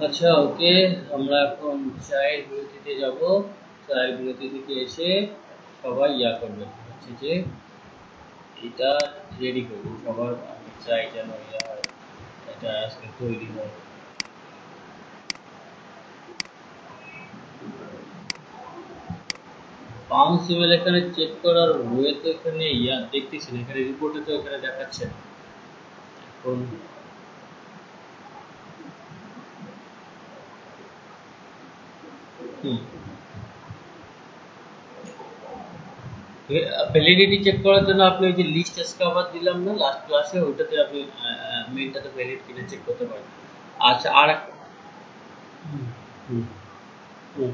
আচ্ছা, ওকে, আমরা এখন চায়ের বিরতিতে যাব। চায়ের বিরতি থেকে এসে সবাই ইয়া করবে, হচ্ছে যে এটা রেডি করবো, সবার আমি চাই যেন ইয়া হয়, এটা আজকে তৈরি হয়। বাউন্স ইমেল এখানে চেক করার ওয়ে তো এখানে ইয়া দেখতেছি না, এখানে রিপোর্টে তো এখানে দেখাচ্ছে না এখন। ভ্যালিডিটি চেক করার জন্য আপনি ওই যে লিস্ট স্ক্রাবার দিলাম না লাস্ট ক্লাসে, ওইটাতে আপনি মেইলটাতে ভ্যালিড কিনা চেক করতে পারেন। আচ্ছা, আর হুম হুম হুম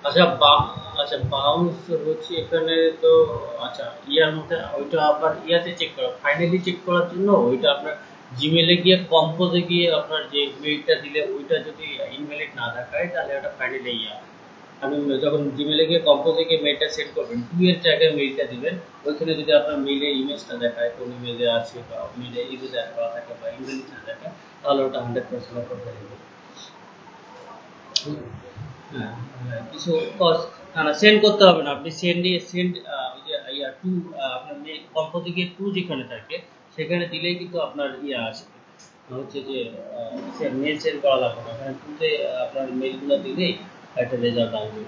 আচ্ছা আচ্ছা বাউন্স হচ্ছে এখানে তো। আচ্ছা ইয়ার মধ্যে ওইটা আবার ইয়াতে চেক করা, ফাইনালি চেক করার জন্য ওইটা আপনার জিমেলে গিয়ে কম্পোজে গিয়ে আপনার যে মেইলটা দিলে ওইটা যদি ইনভ্যালিড না দেখায় তাহলে ওটা ফাইনালি ইয়া। আপনি যখন জিমেলে গিয়ে কম্পোজে গিয়ে মেইলটা সেন্ড করবেন, টু এর জায়গায় মেইলটা দিবেন, ওইখানে যদি আপনার মেইলের ইমেজটা দেখায় কোন ইমেজে আছে বা মেইলে ইমেজ অ্যাড করা থাকে বা ইনভ্যালিড না দেখায়, তাহলে ওটা 100% অফার হয়ে যাবে। হ্যাঁ, হ্যাঁ, কিছু কস্ট না না সেন্ড করতে হবে না, আপনি সেন্ড ওই যে ইয়া টু আপনার কম্পোজে গিয়ে টু যেখানে থাকে সেখানে দিলেই কিন্তু আপনার ইয়া আসবে, হচ্ছে যে মেল সেন্ড করা লাগবে না, ওখানে টুতে আপনার মেলগুলো দিলেই একটা রেজাল্ট আসবে।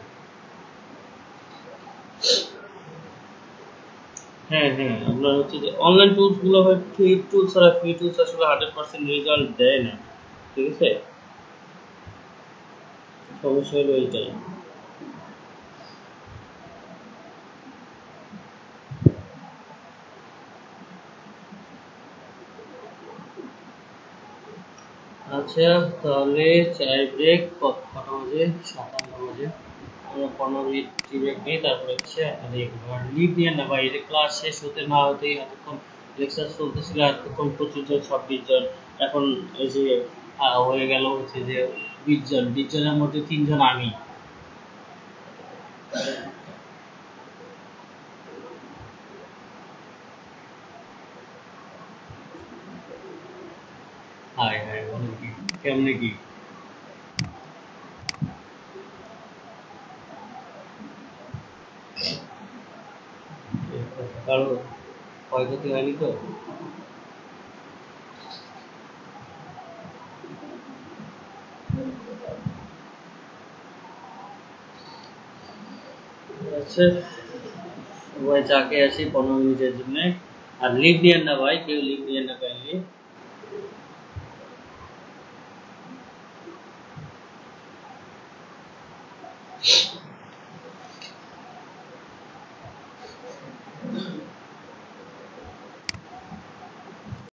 হ্যাঁ হ্যাঁ, আপনার হচ্ছে যে অনলাইন টুলস গুলো হয় ফ্রি টুলস, আর ফ্রি টুলস আসলে 100% রেজাল্ট দেয় না, ঠিক আছে, সমস্যা হলো এইটাই। আচ্ছা, তাহলে চায়ের ব্রেক কটা বাজে? 57 বাজে। আমরা 15 মিনিট টি ব্রেক নিই, তারপরে হচ্ছে আপনাদের লিভ নিয়ে না ভাই, এই যে ক্লাস শেষ হতে না হতেই এতক্ষণ লেকচার চলতেছিল, এতক্ষণ 25 জন 26 জন, এখন এই যে হয়ে গেল হচ্ছে যে 20 জন, 20 জনের মধ্যে 3 জন আমি। হায় হায়, বলেন কি, কেমনে কি? কারো ক্ষয়ক্ষতি হয়নি তো? আচ্ছা, সবাই চাকে আসি 15 মিনিটের জন্য। আর লিভ নিয়েন না ভাই, কেউ লিভ নিয়েন না কাইন্ডলি।